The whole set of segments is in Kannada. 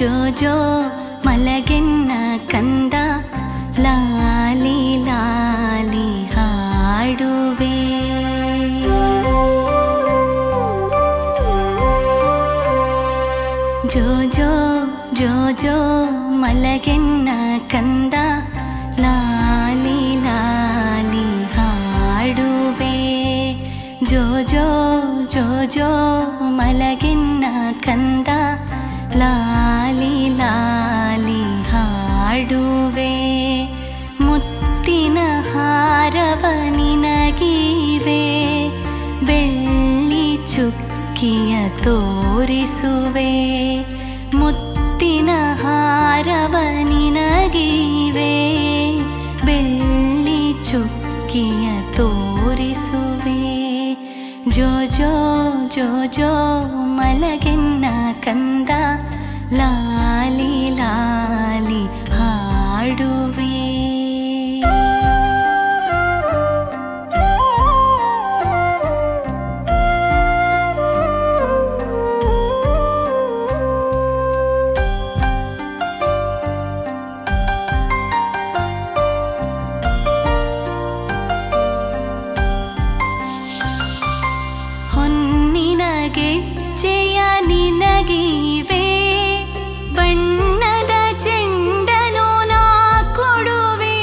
ಜೋ ಜೋ ಮಲಗೆನ್ನ ಕಂದ ಲಾಲಿ ಲಾಲಿ ಹಾಡುವೆ. ಜೋ ಜೋ ಜೋ ಜೋ ಮಲಗೆನ್ನ ಕಂದ ಲಾಲಿ ಲಾಲಿ ಹಾಡುವೆ. ಜೋ ಜೋ ಜೋ ಜೋ ಮಲಗೆನ್ನ ಕಂದ ಲಾಲಿ ಲಾಲಿ ಹಾಡುವೆ. ಮುತ್ತಿನ ಹಾರವ ನಿನಗೀವೆ, ಬೆಳ್ಳಿ ಚುಕ್ಕಿಯ ತೋರಿಸುವೆ. ಮುತ್ತಿನ ಹಾರವ ನಿನಗೀವೆ, ಬೆಳ್ಳಿ ಚುಕ್ಕಿಯ ತೋರಿಸುವೆ. ಜೋ ಜೋ ಜೋ ಜೋ ಮಲಗೆನ್ನ ಕಂದ ಲಾಲಿ ಲಾಲಿ ಹಾಡುವೆ. ಹೊನ್ನಿನ ಗೆಜ್ಜೆಯ ನಿನಗೀವೆ, ಬಣ್ಣದ ಚೆಂಡನು ನಾ ಕೊಡುವೆ.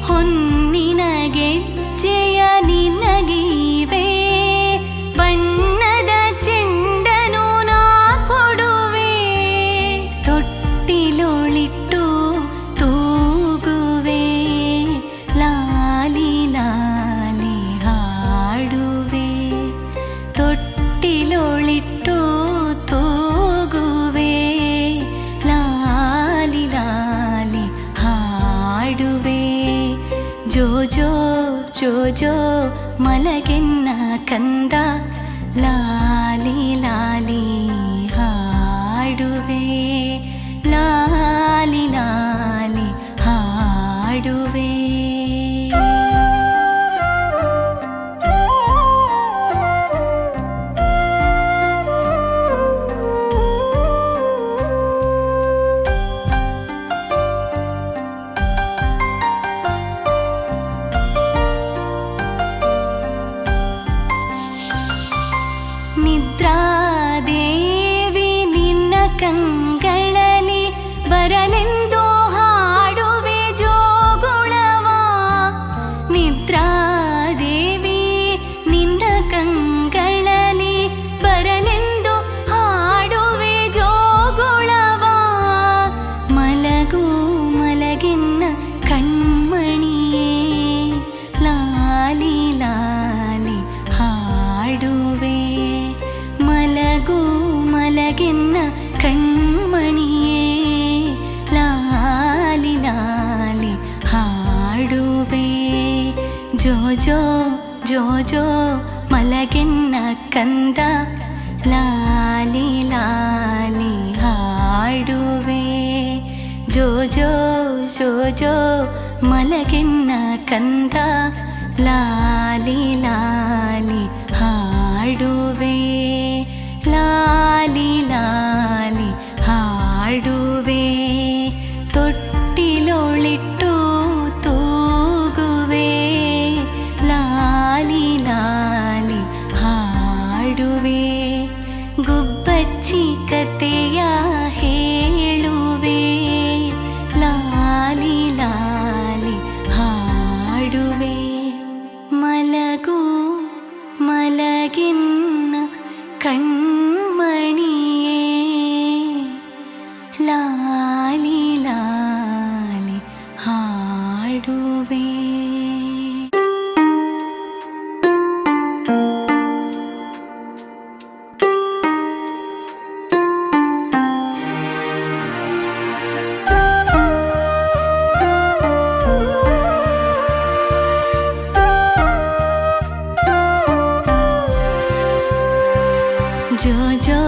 ಹೊನ್ನಿನ ಗೆಜ್ಜೆಯ ನಿನಗೀವೆ, ಬಣ್ಣದ ಚೆಂಡನು ನಾ ಕೊಡುವೆ. ತೊಟ್ಟಿಲೊಳಿಟ್ಟು ತೂಗುವೆ, ಲಾಲಿ ಲಾಲಿ ಹಾಡುವೆ. ತೊಟ್ಟಿಲೊಳಿಟ್ಟು ತೂಗುವೆ, ಲಾಲಿ ಲಾಲಿ ಹಾಡುವೆ. ಜೋ ಜೋ ಜೋ ಜೋ ಮಲಗೆನ್ನ ಕಂದ ಲಾಲಿ ಲಾಲಿ ಹಾಡುವೆ. ಲಾಲಿ ಲಾಲಿ ಹಾಡುವೆ. ನಿದ್ರಾದೇವಿ ನಿನ್ನ ಕಂಗಳಲ್ಲಿ ಬರಲೆಂದು ಹಾಡುವೆ ಜೋಗುಳವ. ನಿದ್ರಾದೇವಿ ನಿನ್ನ ಕಂಗಳಲ್ಲಿ ಬರಲೆಂದು ಹಾಡುವೆ ಜೋಗುಳವ. ಮಲಗು ಮಲಗೆನ್ನ ಕಣ್ಮಣಿಯೇ, ಲಾಲಿ ಲಾಲಿ ಹಾಡುವೆ. ಮಲಗು ಮಲಗೆನ್ನ ಕಣ್ಮಣಿಯೇ, ಲಾಲಿ ಲಾಲಿ ಹಾಡುವೆ. ಜೋ ಜೋ ಜೋ ಜೋ ಮಲಗೆನ್ನ ಕಂದ ಲಾಲಿ ಲಾಲಿ ಹಾಡುವೆ. ಜೋ ಜೋ ಜೋ ಜೋ ಮಲಗೆನ್ನ ಕಂದ ಲಾಲಿ ಲಾಲಿ ಹಾಡುವೆ. ಲಾಲಿ ಲಾಲಿ ಹಾಡುವೆ. ತೊಟ್ಟಿಲೊಳಿಟ್ಟು ತೂಗುವೆ, ಲಾಲಿ ಲಾಲಿ ಹಾಡುವೆ. ಗುಬ್ಬಚ್ಚಿ ಕತೆಯ ಹೇಳುವೆ, ಲಾಲಿ ಲಾಲಿ ಹಾಡುವೆ. ಮಲಗು ಮಲಗೆನ್ನ ಕಣ್ಮಣಿಯೇ, ಲಾಲಿ ಲಾಲಿ ಹಾಡುವೆ. ಜೋ ಜೋ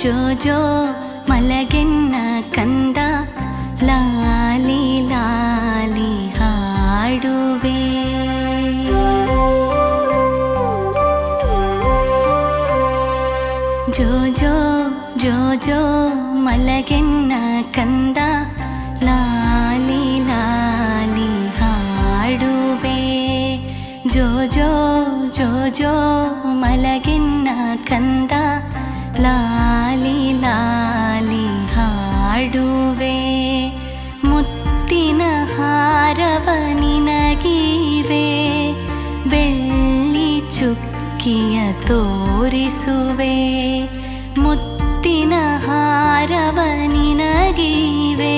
ಜೋ ಜೋ ಮಲಗೆನ್ನ ಕಂದ ಲಾಲಿ ಲಾಲಿ ಹಾಡುವೆ. ಜೋ ಜೋ ಜೋ ಜೋ ಮಲಗೆನ್ನ ಕಂದ ಲಾಲಿ ಲಾಲಿ ಹಾಡುವೆ ಜೋ ಜೋ ಜೋ ಜೋ ಮಲಗೆನ್ನ ಕಂದ ಲಾಲಿ ಲಾಲಿ ಹಾಡುವೆ ಮುತ್ತಿನ ಹಾರವ ನಿನಗಿವೆ ಬೆಳ್ಳಿ ಚುಕ್ಕಿಯ ತೋರಿಸುವೆ ಮುತ್ತಿನ ಹಾರವ ನಿನಗಿವೆ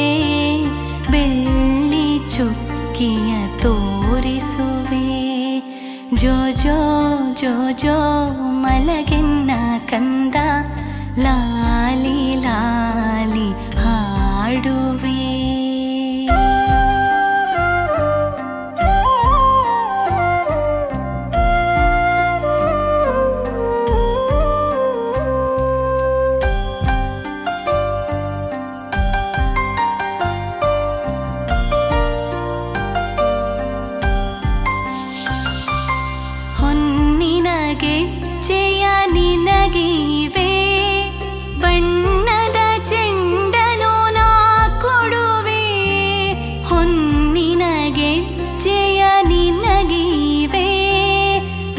ಬೆಳ್ಳಿ ಚುಕ್ಕಿಯ ತೋರಿಸುವೆ ಜೋ ಜೋ ಜೋ ಜೋ ಮಲಗೆನ್ನ ಕಂದ ಲಾಲಿ ಲಾಲಿ ಹಾಡುವೆ ಗೆಜ್ಜೆಯ ನಿನಗಿವೆ ಬಣ್ಣದ ಚೆಂಡನು ನಾ ಕೊಡುವೆ ಹೊನ್ನಿನ ಗೆಜ್ಜೆಯ ನಿನಗಿವೆ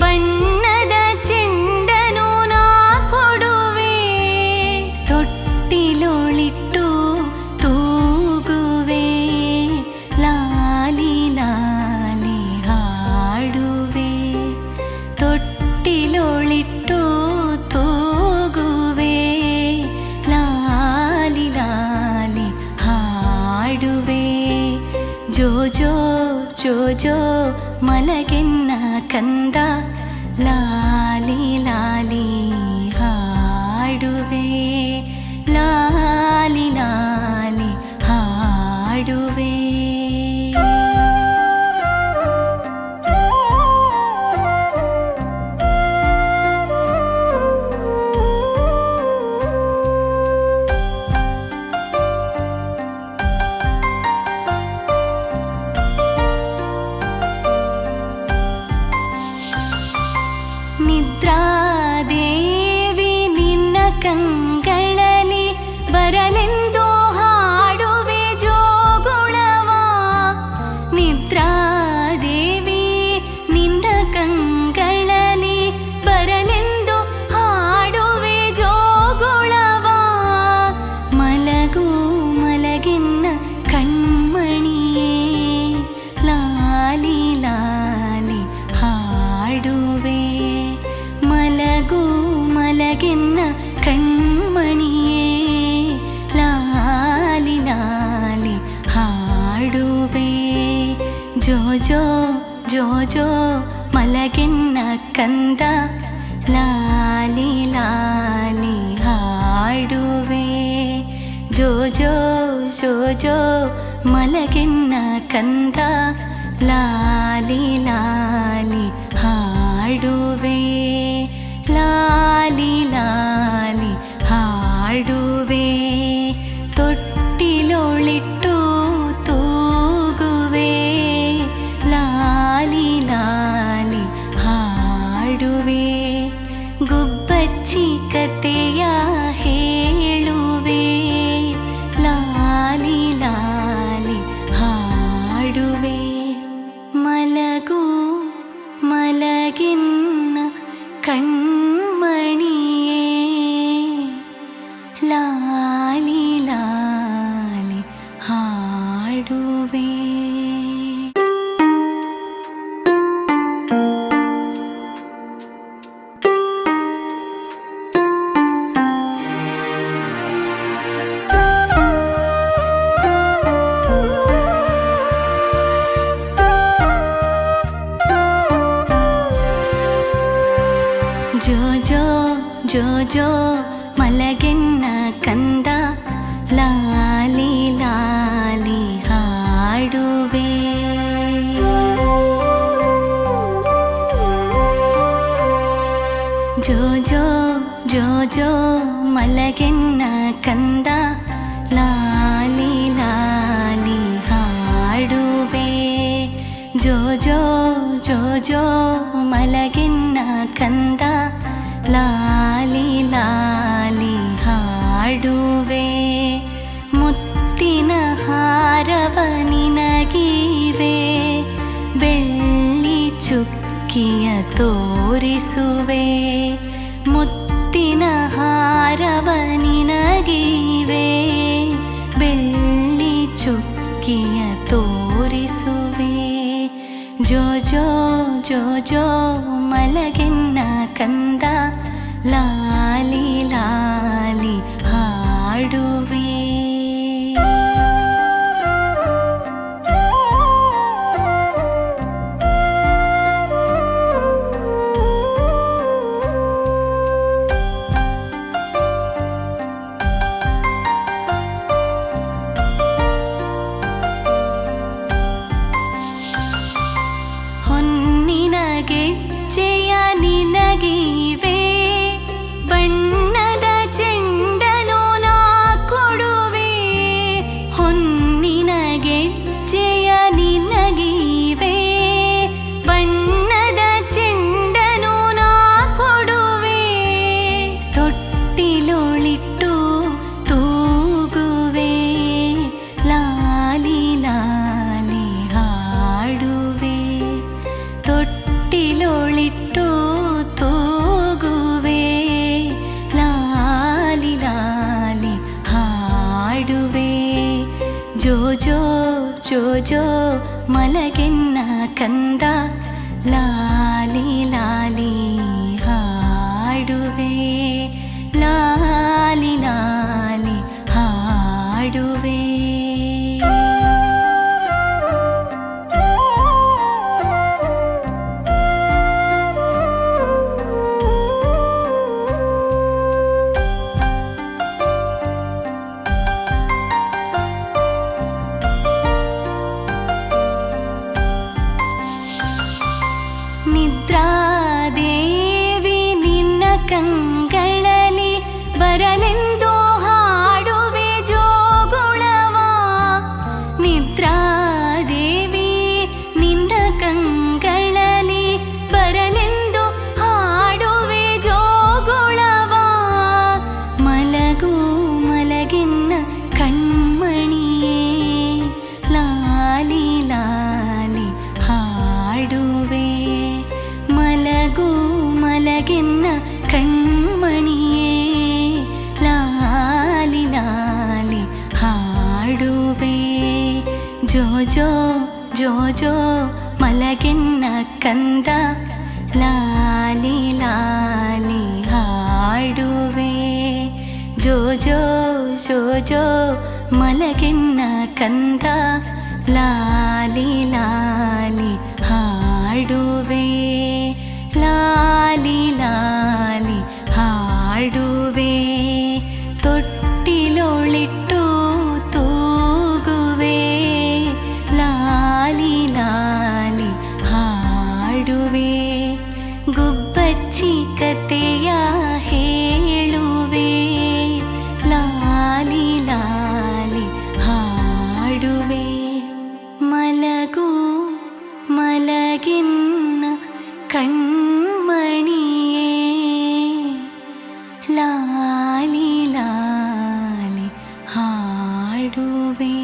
ಬಣ್ಣದ ಚೆಂಡನು ನಾ ಕೊಡುವೆ ತೊಟ್ಟಿಲೊಳಿಟ್ಟು ತೂಗುವೆ ಲಾಲಿ ಲಾಲಿ ಹಾಡುವೆ ತೊಟ್ಟಿಲೊಳಿಟ್ಟು ತೂಗುವೆ ಲಾಲಿ ಲಾಲಿ ಹಾಡುವೆ ಜೋ ಜೋ ಜೋ ಜೋ ಮಲಗೆನ್ನ ಕಂದ ಲಾಲಿ ಲಾಲಿ ಹಾಡುವೆ ಲಾಲಿ ಲಾಲಿ ಹಾಡುವೆ ನಿದ್ರಾದೇವಿ ನಿನ್ನ ಕಂಗಳಲ್ಲಿ ಬರಲೆಂದು ಹಾಡುವೆ ಜೋಗುಳವ ನಿದ್ರಾದೇವಿ ನಿನ್ನ ಕಂಗಳಲ್ಲಿ ಬರಲೆಂದು ಹಾಡುವೆ ಜೋಗುಳವ ಮಲಗು ಮಲಗೆನ್ನ ಕಣ್ಮಣಿಯೇ ಲಾಲಿ ಲಾಲಿ ಹಾಡುವೆ ಮಲಗು ಮಲಗೆನ್ನ ಕಣ್ಮಣಿಯೇ ಲಾಲಿ ಲಾಲಿ ಹಾಡುವೆ ಜೋ ಜೋ ಜೋ ಜೋ ಮಲಗೆನ್ನ ಕಂದ ಲಾಲಿ ಲಾಲಿ ಹಾಡುವೆ ಜೋ ಜೋ ಜೋ ಜೋ ಮಲಗೆನ್ನ ಕಂದ ಲಾಲಿ ಲಾಲಿ ಹಾಡುವೆ ಲಾಲಿ ಲಾಲಿ ಹಾಡುವೆ ತೊಟ್ಟಿಲೊಳಿಟ್ಟು ತೂಗುವೆ ಲಾಲಿ ಲಾಲಿ ಹಾಡುವೆ ಗುಬ್ಬಚ್ಚಿ ಕತೆಯ ಹೇಳುವೆ ಲಾಲಿ ಲಾಲಿ ಹಾಡುವೆ ಮಲಗು ಮಲಗಿನ್ನ ಕಣ್ಮಣಿಯೇ ಲಾಲಿ ಲಾಲಿ ಹಾಡುವೆ ಜೋ ಜೋ ಜೋ ಜೋ ಮಲಗೆನ್ನ ಕಂದ ಲಾಲಿ ಲಾಲಿ ಹಾಡುವೆ ಜೋ ಜೋ ಜೋ ಜೋ ಮಲಗೆನ್ನ ಕಂದ ಲಾಲಿ ಲಾಲಿ ಹಾಡುವೆ ಜೋ ಜೋ ಜೋ ಜೋ ಮಲಗೆನ್ನ ಕಂದ ಲಾಲಿ ಲಾಲಿ ಹಾಡುವೆ. ತೋರಿಸುವೆ ಮುತ್ತಿನ ಹಾರವ ನಿನಗೀವೆ ಬೆಳ್ಳಿ ಚುಕ್ಕಿಯ ತೋರಿಸುವೆ ಜೋ ಜೋ ಜೋ ಜೋ ಮಲಗೆನ್ನ ಕಂದ ಲಾಲಿ ಲಾಲಿ ಹಾಡುವೆ ಹೊನ್ನಿನ ಗೆಜ್ಜೆಯ ನಿನಗೀವೆ ಬಣ್ಣದ ಚೆಂಡನು ನಾ ಕೊಡುವೆ ಹೊನ್ನಿನ ಗೆಜ್ಜೆಯ ನಿನಗೀವೆ ಬಣ್ಣದ ಚೆಂಡನು ನಾ ಕೊಡುವೆ ತೊಟ್ಟಿಲೊಳಿಟ್ಟು ತೂಗುವೆ ಲಾಲಿ ಲಾಲಿ ಹಾಡುವೆ ತೊಟ್ಟಿಲೊಳಿಟ್ಟು ತೂಗುವೆ ಲಾಲಿ ಲಾಲಿ ಹಾಡುವೆ ಜೋ ಜೋ ಜೋ ಜೋ ಮಲಗೆನ್ನ ಕಂದ ಲಾಲಿ ಲಾಲಿ ಹಾಡುವೆ ಲಾಲಿ ಲಾಲಿ ಹಾಡುವೆ ನಿದ್ರಾದೇವಿ ನಿನ್ನ ಕಂಗಳಲ್ಲಿ ಬರಲೆಂದು ಹಾಡುವೆ ಜೋಗುಳವ ನಿದ್ರಾದೇವಿ ನಿನ್ನ ಕಂಗಳಲ್ಲಿ ಬರಲೆಂದು ಹಾಡುವೆ ಜೋಗುಳವ ಮಲಗು ಮಲಗಿನ್ನ ಕಣ್ಮಣಿಯೇ ಲಾಲಿ ಲಾಲಿ ಹಾಡುವೆ ಮಲಗು ಮಲಗಿನ್ನ ಕಣ್ಮಣಿಯೇ ಲಾಲಿ ಲಾಲಿ ಹಾಡುವೆ ಜೋ ಜೋ ಜೋ ಜೋ ಮಲಗಿನ್ನ ಕಂದ ಲಾಲಿ ಲಾಲಿ ಹಾಡುವೆ ಜೋ ಜೋ ಜೋ ಜೋ ಮಲಗಿನ್ನ ಕಂದ ಲಾಲಿ ಲಾಲಿ ಹಾಡುವೆ ಲಾಲಿ ಲಾಲಿ ಹಾಡುವೆ ತೊಟ್ಟಿಲೊಳಿಟ್ಟು ತೂಗುವೆ ಲಾಲಿ ಲಾಲಿ ಹಾಡುವೆ ಗುಬ್ಬಚ್ಚಿ ಕತೆಯ ಹೇಳುವೆ ಲಾಲಿ ಲಾಲಿ ಹಾಡುವೆ ಮಲಗು ಮಲಗಿನ್ನ ಕಣ್ಮಣಿಯೇ ಲಾಲಿ ಲಾಲಿ ಹಾಡುವೆ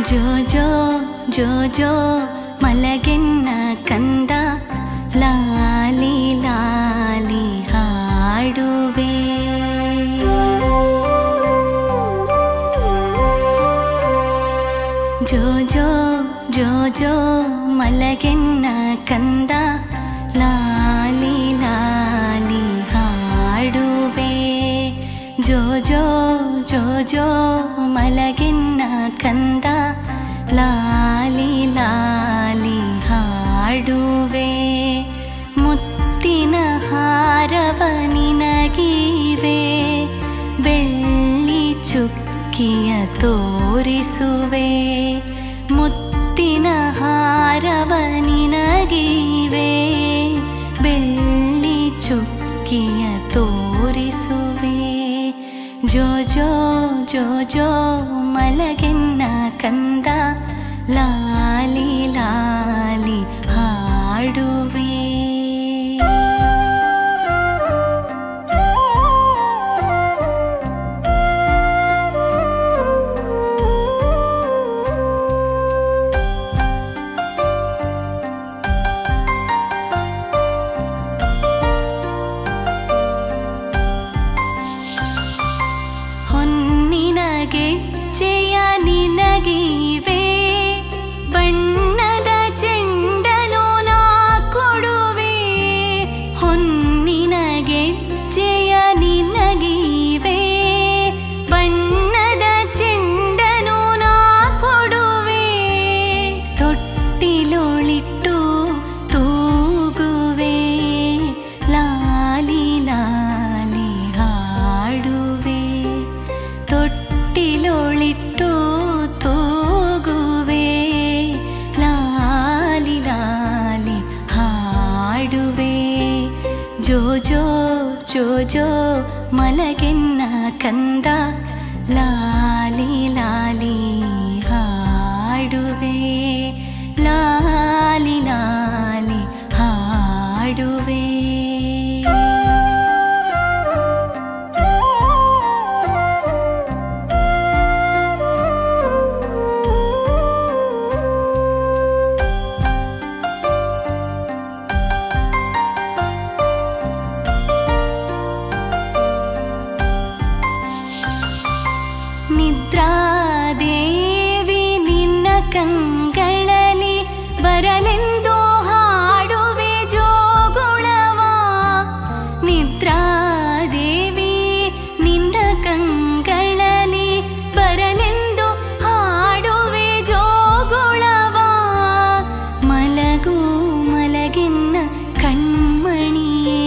ಜೋ ಜೋ ಜೋ ಜೋ ಮಲಗೆನ್ನ ಕಂದ ಲಾಲಿ ಲಾಲಿ ಹಾಡುವೆ ಜೋ ಜೋ ಜೋ ಜೋ ಮಲಗೆನ್ನ ಕಂದ ಲಾಲಿ ಲಾಲಿ ಹಾಡುವೆ ಜೋ ಜೋ ಜೋ ಜೋ ಮಲಗೆನ್ನ ಕಂದ ಲಾಲಿ ಲಾಲಿ ಹಾಡುವೆ ಮುತ್ತಿನ ಹಾರವ ನಿನಗೀವೆ ಬೆಳ್ಳಿ ಚುಕ್ಕಿಯ ತೋರಿಸುವೆ ಮುತ್ತಿನ ಹಾರವ ನಿನಗೀವೆ ಬೆಳ್ಳಿ ಚುಕ್ಕಿಯ ತೋರಿಸುವೆ ಜೋ ಜೋ ಜೋ ಜೋ ಮಲಗೆನ್ನ ಕಂದ ಜೋ ಮಲಗೆನ್ನ ಕಂದ ಲಾಲಿ ಲಾಲಿ ಹಾಡುವೆ ಲಾಲಿ ಲಾಲಿ ಹಾಡುವೆ. ನಿದ್ರಾದೇವಿ ನಿನ್ನ ಕಂಗಳಲ್ಲಿ ಬರಲೆಂದು ಹಾಡುವೆ ಜೋಗುಳವ. ನಿದ್ರಾದೇವಿ ನಿನ್ನ ಕಂಗಳಲ್ಲಿ ಬರಲೆಂದು ಹಾಡುವೆ ಜೋಗುಳವ. ಮಲಗು ಮಲಗೆನ್ನ ಕಣ್ಮಣಿಯೇ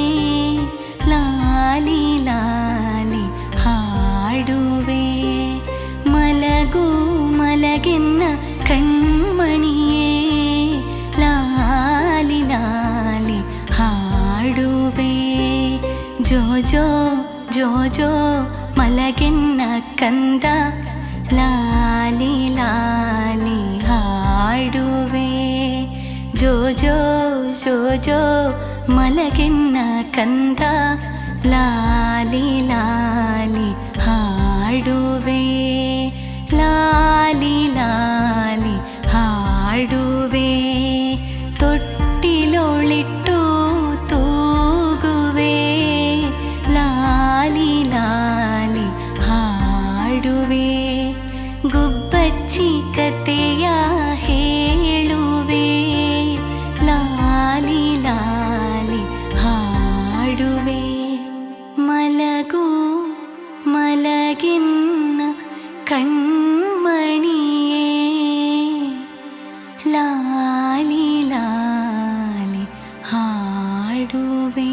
ಲಾಲಿ ಲಾಲಿ ಹಾಡುವೆ. ಮಲಗು ಮಲಗೆನ್ನ ಕಣ್ಮಣಿಯೇ ಲಾಲಿ ಲಾಲಿ ಹಾಡುವೆ. ಜೋ ಜೋ ಜೋ ಜೋ ಮಲಗೆನ್ನ ಕಂದ ಲಾಲಿ ಲಾಲಿ ಹಾಡುವೆ. ಜೋ ಜೋ ಜೋ ಜೋ ಮಲಗೆನ್ನ ಕಂದ ಲಾಲಿ ಲಾಲಿ ಹಾಡುವೆ ಲಾಲಿ ಲಾಲಿ ಹಾಡುವೆ. ತೊಟ್ಟಿಲೊಳಿಟ್ಟು ತೂಗುವೆ ಲಾಲಿ ಲಾಲಿ ಹಾಡುವೆ. ಗುಬ್ಬಚ್ಚಿ ಕತೆಯ ಹೇಳುವೆ ಲಾಲಿ ಲಾಲಿ ಹಾಡುವೆ. ಮಲಗು ಮಲಗೆನ್ನ ಕಣ್ಮಣಿಯೇ ಲಾಲಿ ಲಾಲಿ ಹಾಡುವೆ.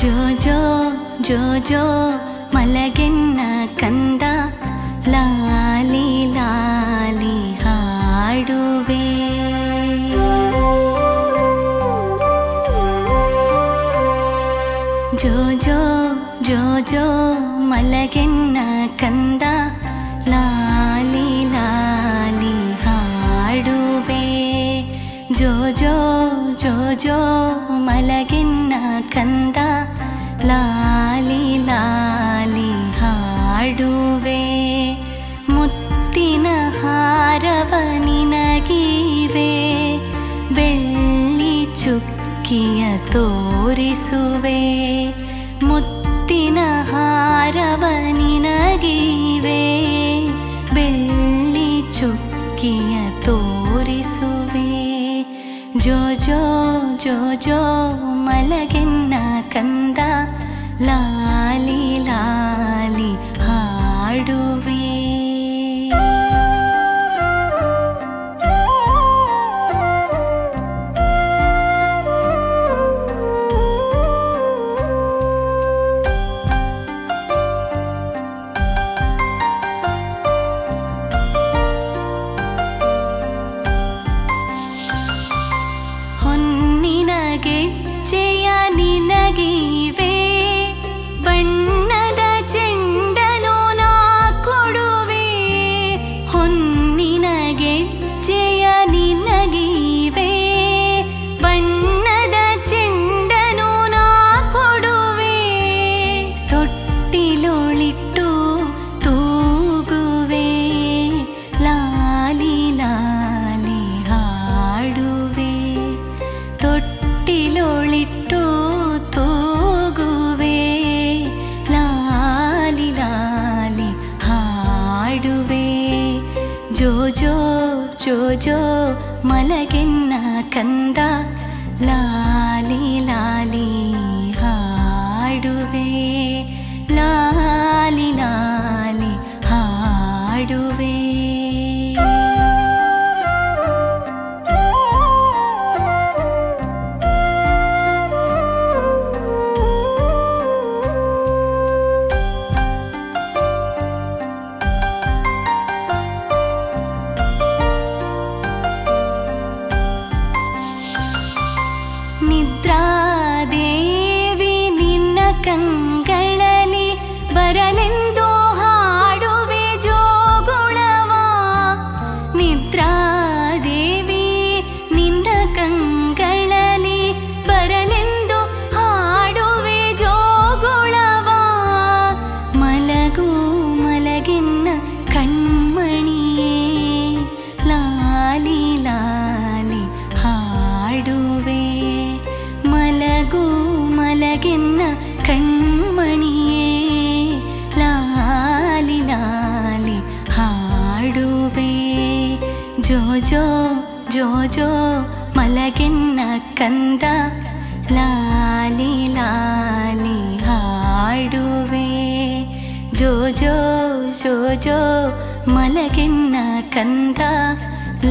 ಜೋ ಜೋ ಜೋ ಜೋ ಮಲಗೆನ್ನ ಕಂದ ಲಾಲಿ ಲಾಲಿ ಹಾಡುವೆ. ಜೋ ಜೋ ಜೋ ಜೋ ಮಲಗೆನ್ನ ಕಂದ ಲಾಲಿ ಲಾಲಿ ಹಾಡುವೆ. ಜೋ ಜೋ ಜೋ ಜೋ ಮಲಗೆನ್ನ ಕಂದ ಲಾಲಿ ಲಾಲಿ ಹಾಡುವೆ. ಮುತ್ತಿನ ಹಾರವ ನಿನಗಿವೆ ಬೆಳ್ಳಿ ಚುಕ್ಕಿಯ ತೋರಿಸುವೆ. ಮುತ್ತಿನ ಹಾರವ ನಿನಗಿವೆ ಬೆಳ್ಳಿ ಚುಕ್ಕಿಯ ತೋರಿಸುವೆ. ಜೋ ಜೋ ಜೋ ಜೋ ಮಲಗೆನ್ನ ಕಂದ ಲಾಲಿ ಲಾಲಿ ಹಾಡುವೆ. ಹೊನ್ನಿನ ಗೆಜ್ಜೆಯ ನಿನಗಿವೆ ಬಣ್ಣದ ಚೆಂಡನು ನಾ ಕೊಡುವೆ. ಹೊನ್ನಿನ ಗೆಜ್ಜೆಯ ನಿನಗಿವೆ ಬಣ್ಣದ ಚೆಂಡನು ನಾ ಕೊಡುವೆ. ತೊಟ್ಟಿಲೊಳಿಟ್ಟು ತೂಗುವೆ ಲಾಲಿ ಲಾಲಿ ಹಾಡುವೆ. ತೊಟ್ಟಿಲೊಳಿಟ್ಟು ತೂಗುವೆ ಲಾಲಿ ಲಾಲಿ ಹಾಡುವೆ. ಜೋ ಜೋ ಜೋ ಜೋ ಮಲಗೆನ್ನ ಕಂದ ಲಾಲಿ ಲಾಲಿ ಹಾಡುವೆ ಲಾಲಿ ಲಾಲಿ ಹಾಡುವೆ. ಜೋ ಜೋ ಜೋ ಜೋ ಮಲಗೆನ್ನ ಕಂದ ಲಾಲಿ ಲಾಲಿ ಹಾಡುವೆ ಜೋ ಜೋ ಜೋ ಜೋ ಮಲಗೆನ್ನ ಕಂದ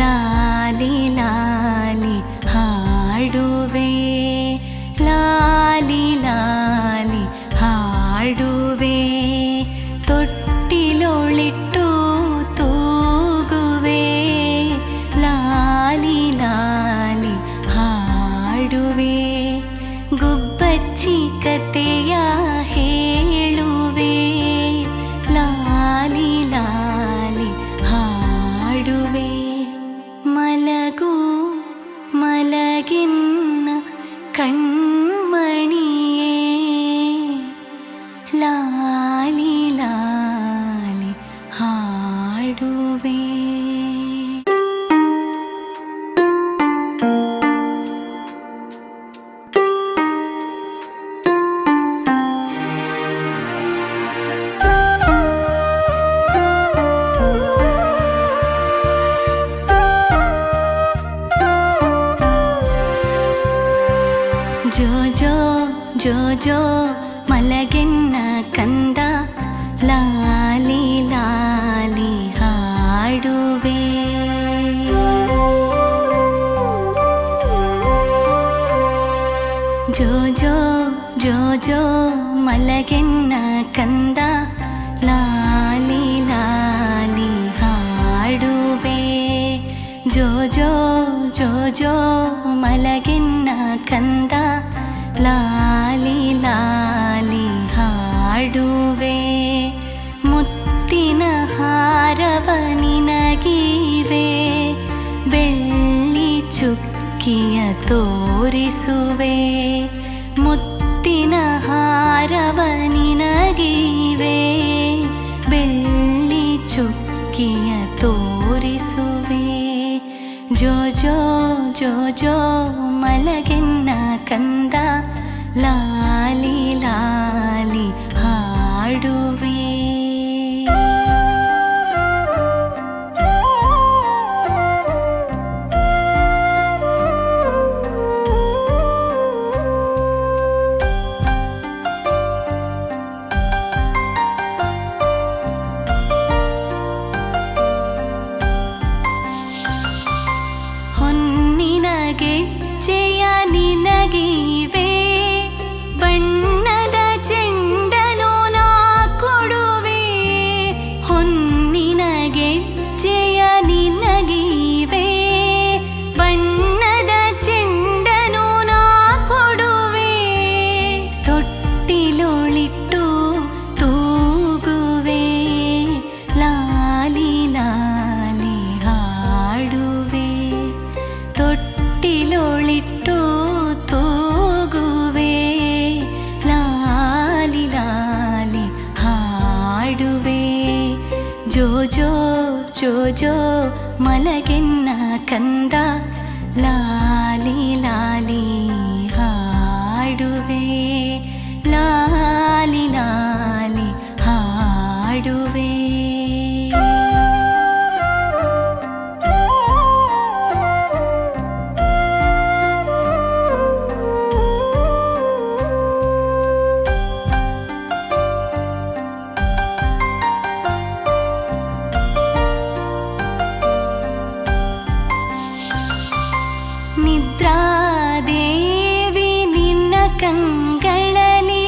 ಲಾಲಿ ಲಾಲಿ ಹಾಡುವೆ ಲಾಲಿ ಲಾಲಿ ಹಾಡುವೆ ತೊಟ್ಟಿಲೊಳಿಟ್ಟು ತೂಗುವೆ ಲಾಲಿ ಲಾಲಿ ಹಾಡುವೆ ಗುಬ್ಬಚ್ಚಿ ಕತೆಯ ಹೇಳುವೆ ಲಾಲಿ ಲಾಲಿ ಹಾಡುವೆ ಮಲಗು ಮಲಗಿನ್ನ ಕಣ್ಮಣಿಯೇ ಲಾಲಿ ಲಾಲಿ ಹಾಡುವೆ ಜೋ ಜೋ ಜೋ ಜೋ ಮಲಗೆನ್ನ ಕಂದ ಲಾಲಿ ಲಾಲಿ ಹಾಡುವೆ ಜೋ ಜೋ ಜೋ ಜೋ ಮಲಗೆನ್ನ ಕಂದ ಲಾಲಿ ಲಾಲಿ ಹಾಡುವೆ ಜೋ ಜೋ ಜೋ ಜೋ ಮಲಗೆನ್ನ ಕಂದ ಲಾಲಿ ಲಾಲಿ ಹಾಡುವೆ ಮುತ್ತಿನ ಹಾರವ ನಿನಗಿವೆ ಬೆಳ್ಳಿ ಚುಕ್ಕಿಯ ತೋರಿಸುವೆ ಮುತ್ತಿನ ಹಾರವ ನಿನಗಿವೆ ಬೆಳ್ಳಿ ಚುಕ್ಕಿಯ ತೋರಿಸುವೆ ಜೋ ಜೋ ಜೋ ಜೋ ಮಲಗೆನ್ನ ಕಂದ ಲಾಲಿ ಲಾಲಿ ಹಾಡುವೆ ಹೊನ್ನಿನ ಗೆಜ್ಜೆಯ ನಿನಗಿವೆ ಬಣ್ಣದ ಚೆಂಡನು ನಾ ಕೊಡುವೆ ಹೊನ್ನಿನ ಗೆಜ್ಜೆಯ ನಿನಗಿವೆ ಬಣ್ಣದ ಚೆಂಡನು ನಾ ಕೊಡುವೆ ತೊಟ್ಟಿಲೊಳಿಟ್ಟು ತೂಗುವೆ ಲಾಲಿ ಲಾಲಿ ಹಾಡುವೆ ತೊಟ್ಟಿಲೊಳಿಟ್ಟು ತೂಗುವೆ ಲಾಲಿ ಲಾಲಿ ಹಾಡುವೆ ಜೋ ಜೋ ಜೋ ಜೋ ಮಲಗೆನ್ನ ಕಂದ ಲಾಲಿ ಲಾಲಿ ಹಾಡುವೆ ಲಾಲಿ ಲಾಲಿ ಹಾಡುವೆ ನಿದ್ರಾದೇವಿ ನಿನ್ನ ಕಂಗಳಲ್ಲಿ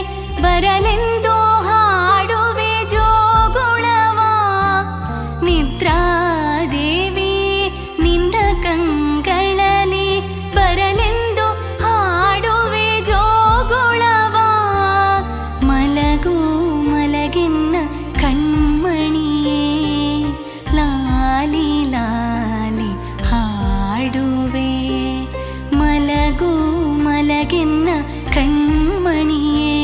ಬರಲೆಂದು ಹಾಡುವೆ ಜೋಗುಳವ ನಿದ್ರಾದೇವಿ ನಿನ್ನ ಕಂಗಳಲ್ಲಿ ಬರಲೆಂದು ಹಾಡುವೆ ಜೋಗುಳವ ಮಲಗು ಮಲಗಿನ್ನ ಕಣ್ಮಣಿಯೇ ಲಾಲಿ ಲಾಲಿ ಹಾಡುವೆ ಮಲಗು ಮಲಗಿನ್ನ ಕಣ್ಮಣಿಯೇ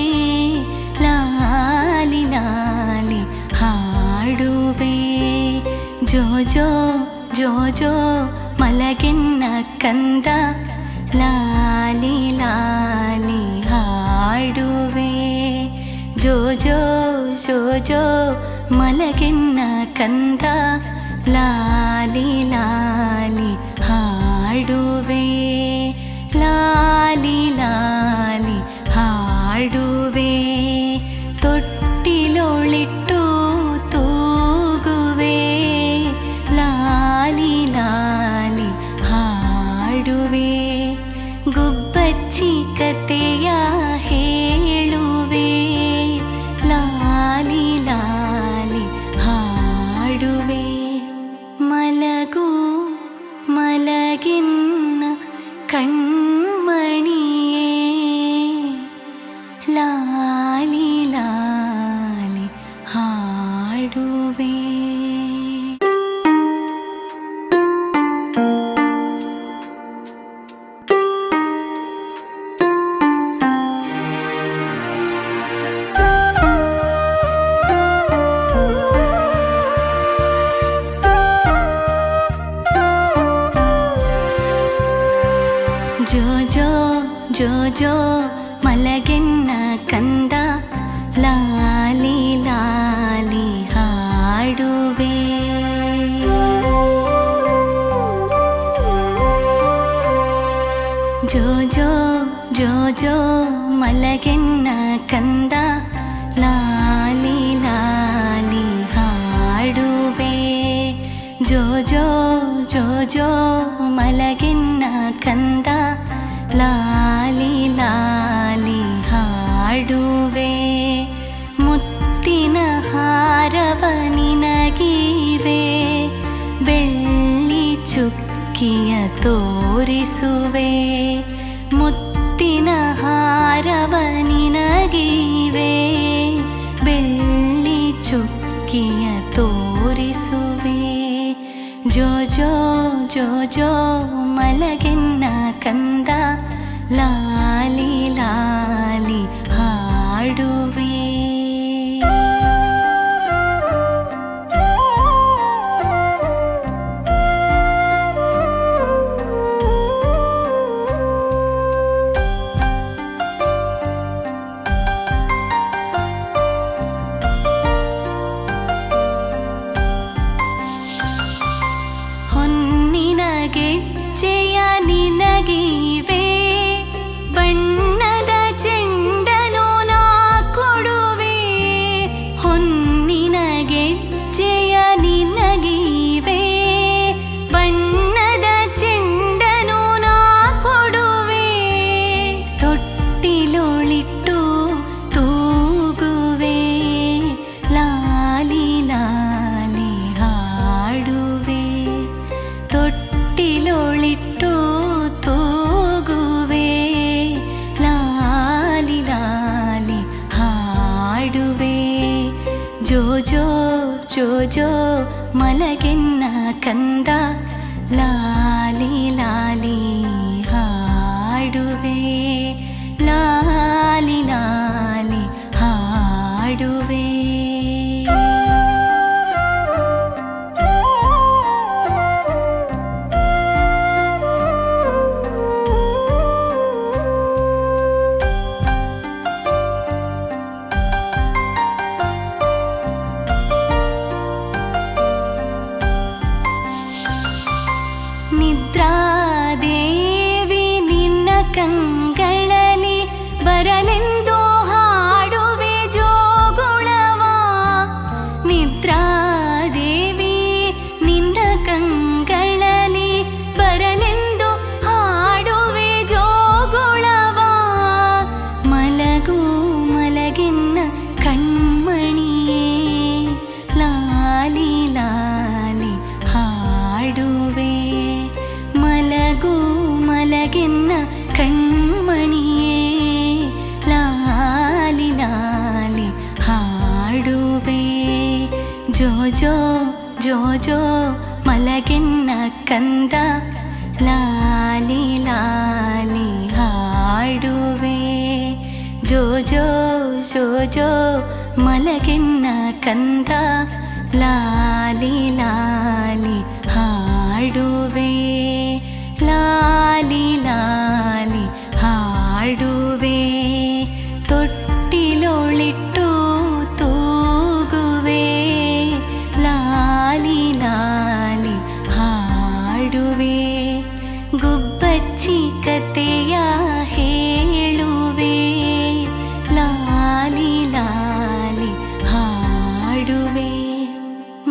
ಲಾಲಿ ಲಾಲಿ ಹಾಡುವೆ ಜೋ ಜೋ ಜೋ ಜೋ ಮಲಗಿನ್ನ ಕಂದ ಲಾಲಿ ಲಾಲಿ ಹಾಡುವೆ ಜೋ ಜೋ ಜೋ ಜೋ ಮಲಗಿನ್ನ ಕಂದ ಲಾಲಿ ಲಾಲಿ ಹಾಡುವೆ, ಲಾಲಿ ಲಾಲಿ ಹಾಡುವೆ, ತೊಟ್ಟಿಲೊಳಿಟ್ಟು ತೂಗುವೆ, ಲಾಲಿ ಲಾಲಿ ಹಾಡುವೆ, ಗುಬ್ಬಚ್ಚಿ ಕತೆಯ ಹೇಳುವೆ, ಲಾಲಿ ಲಾಲಿ ಹಾಡುವೆ. ಮಲಗು ಮಲಗಿನ್ನ ಕಣ್ಮಣಿಯೇ, ಲಾಲಿ ಲಾಲಿ ಹಾಡುವೆ. ಜೋ ಜೋ ಜೋ ಜೋ ಮಲಗೆನ್ನ ಕಂದ, ಲಾಲಿ ಲಾಲಿ ಹಾಡುವೆ. ಜೋ ಜೋ ಜೋ ಜೋ ಮಲಗೆನ್ನ ಕಂದ, ಲಾಲಿ ಲಾಲಿ ಹಾಡುವೆ. ಜೋ ಜೋ ಜೋ ಜೋ ಮಲಗೆನ್ನ ಕಂದ, ಲಾಲಿ ಲಾಲಿ ಹಾಡುವೆ. ಮುತ್ತಿನ ಹಾರವ ನಿನಗಿವೆ, ಬೆಳ್ಳಿ ಚುಕ್ಕಿಯ ತೋರಿಸುವೆ. ಮುತ್ತಿನ ಹಾರವ ನಿನಗಿವೆ, ಬೆಳ್ಳಿ ಚುಕ್ಕಿಯ ತೋರಿಸುವೆ. ಜೋ ಜೋ ಜೋ ಜೋ ಮಲಗೆನ್ನ ಕಂದ, ಲಾಲಿ ಲಾಲಿ ಹಾಡುವೆ. ಹೊನ್ನಿನ ಗೆಜ್ಜೆಯ ನಿನಗಿವೆ, ಬಣ್ಣದ ಚೆಂಡನು ನಾ ಕೊಡುವೆ. ಹೊನ್ನಿನ ಗೆಜ್ಜೆಯ ನಿನಗಿವೆ, ಬಣ್ಣದ ಚೆಂಡನು ನಾ ಕೊಡುವೆ. ತೊಟ್ಟಿಲೊಳಿಟ್ಟು ತೂಗುವೆ, ಲಾಲಿ ಲಾಲಿ ಹಾಡುವೆ. ತೊಟ್ಟಿಲೊಳಿಟ್ಟು ತೂಗುವೆ, ಲಾಲಿ ಲಾಲಿ ಹಾಡುವೆ. ಜೋ ಜೋ ಜೋ ಜೋ ಮಲಗೆನ್ನ ಕಂದ, ಲಾಲಿ ಲಾಲಿ ಹಾಡುವೆ, ಲಾಲಿ ಲಾಲಿ ಹಾಡುವೆ. ನಿದ್ರಾದೇವಿ ನಿನ್ನ ಕಂಗಳಲ್ಲಿ ಬರಲೆಂದು ಹಾಡುವೆ ಜೋಗುಳವ. ನಿದ್ರಾದೇವಿ ನಿನ್ನ ಕಂಗಳಲ್ಲಿ ಬರಲೆಂದು ಹಾಡುವೆ ಜೋಗುಳವ. ಮಲಗು ಮಲಗೆನ್ನ ಕಣ್ಮಣಿಯೇ, ಲಾಲಿ ಲಾಲಿ ಹಾಡುವೆ. ಮಲಗು ಮಲಗೆನ್ನ ಕಣ್ಮಣಿಯೇ, ಲಾಲಿ ಲಾಲಿ ಹಾಡುವೆ. ಜೋ ಜೋ ಜೋ ಜೋ ಮಲಗೆನ್ನ ಕಂದ, ಲಾಲಿ ಲಾಲಿ ಹಾಡುವೆ. ಜೋ ಜೋ ಜೋ ಜೋ ಮಲಗೆನ್ನ ಕಂದ, ಲಾಲಿ ಲಾಲಿ ಹಾಡುವೆ, ಲಾಲಿ ಲಾಲಿ ಹಾಡುವೆ. ತೊಟ್ಟಿಲೊಳಿಟ್ಟು ತೂಗುವೆ, ಲಾಲಿ ಲಾಲಿ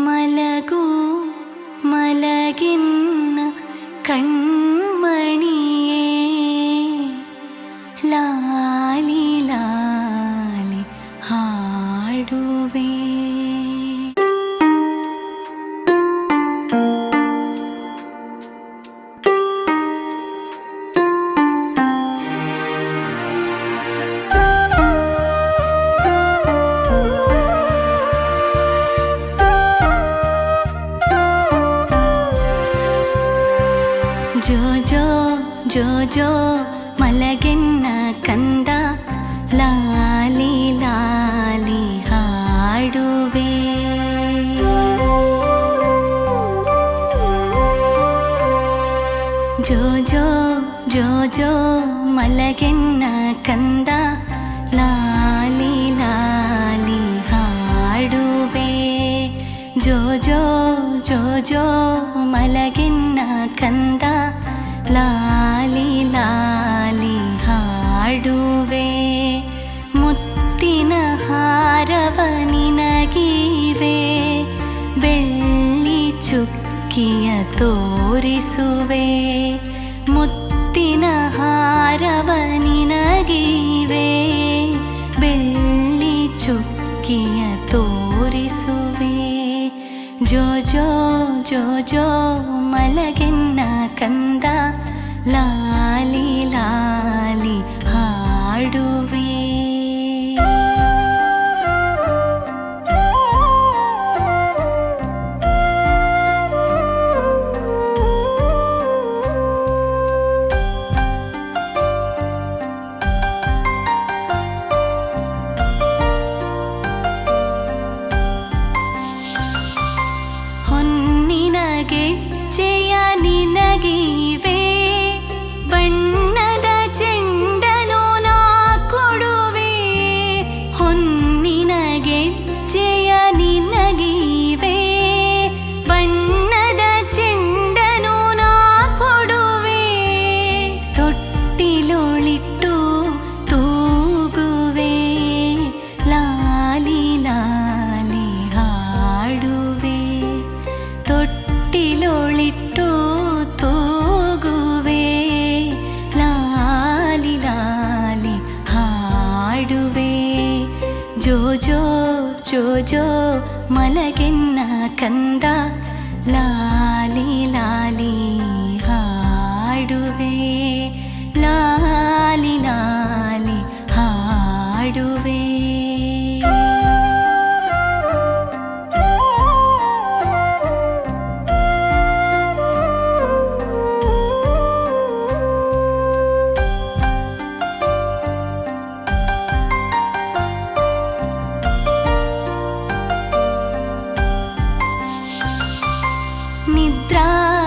ಮಲಗು ಮಲಗಿನ್ನ ಕಣ್ಮಣಿಯೇ ಲಾಲಿ ಲಾಲಿ ಹಾಡುವೆ. ಜೋ ಜೋ ಜೋ ಜೋ ಮಲಗೆನ್ನ ಕಂದ ಲಾಲಿ ಲಾಲಿ ಹಾಡುವೆ. ಜೋ ಜೋ ಜೋ ಜೋ ಮಲಗೆನ್ನ ಕಂದ ಲಾಲಿ ಲಾಲಿ ಹಾಡುವೆ. ಜೋ ಜೋ ಜೋ ಜೋ ಮಲಗೆನ್ನ ಕಂದ ಲಾಲಿ ಲಾಲಿ ಹಾಡುವೆ. ಮುತ್ತಿನ ಹಾರವ ನಿನಗೀವೆ, ಬೆಳ್ಳಿ ಚುಕ್ಕಿಯ ತೋರಿಸುವೆ. ಮುತ್ತಿನ ಹಾರವ ನಿನಗೀವೆ, ಬೆಳ್ಳಿ ಚುಕ್ಕಿಯ ತೋರಿಸುವೆ. ಜೋ ಜೋ ಜೋ ಜೋ ಮಲಗೆನ್ನ ಕಂದ ಲಾಲಿ ಲಾಲಿ ಹಾಡುವೆ. ಹೊನ್ನಿನ ಗೆಜ್ಜೆಯ ನಿನಗೀವೆ, ಬಣ್ಣದ ಚೆಂಡನು ನಾ ಕೊಡುವೆ. ಹೊನ್ನಿನ ಗೆಜ್ಜೆಯ ನಿನಗೀವೆ, ಬಣ್ಣದ ಚೆಂಡನು ನಾ ಕೊಡುವೆ. ತೊಟ್ಟಿಲೊಳಿಟ್ಟು ತೂಗುವೆ, ಲಾಲಿ ಲಾಲಿ ಹಾಡುವೆ. ತೊಟ್ಟಿಲೊಳಿಟ್ಟು ತೂಗುವೆ, ಲಾಲಿ ಲಾಲಿ ಹಾಡುವೆ. ಜೋ ಜೋ ಜೋ ಜೋ ಮಲಗೆನ್ನ ಕಂದ ಲಾಲಿ ಲಾಲಿ ಹಾಡುವೆ. ಲಾಲಿ ಲಾಲಿ ಹಾಡುವೆ.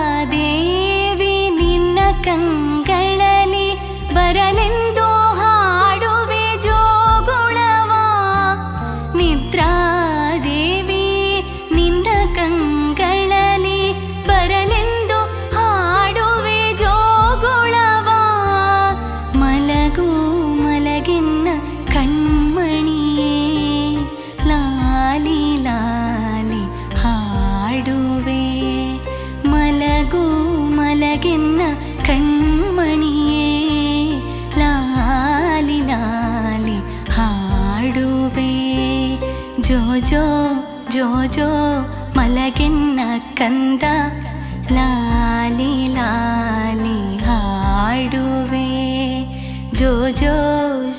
ನಿದ್ರಾದೇವಿ ನಿನ್ನ ಕಂಗಳಲ್ಲಿ ಬರಲೆಂದು ಹಾಡುವೆ ಜೋಗುಳವ. ನಿದ್ರಾದೇವಿ ನಿನ್ನ ಕಂಗಳಲ್ಲಿ ಬರಲೆಂದು ಹಾಡುವೆ ಜೋಗುಳವ. ಮಲಗು ಮಲಗಿನ್ನ ಕಣ್ಮಣಿಯೇ ಲಾಲಿ ಲಾಲಿ ಹಾಡುವೆ. ಮಲಗು ಮಲಗೆನ್ನ ಕಣ್ಮಣಿಯೇ ಲಾಲಿ ಲಾಲಿ ಹಾಡುವೆ. ಜೋ ಜೋ ಜೋ ಜೋ ಮಲಗೆನ್ನ ಕಂದ ಲಾಲಿ ಲಾಲಿ ಹಾಡುವೆ. ಜೋ ಜೋ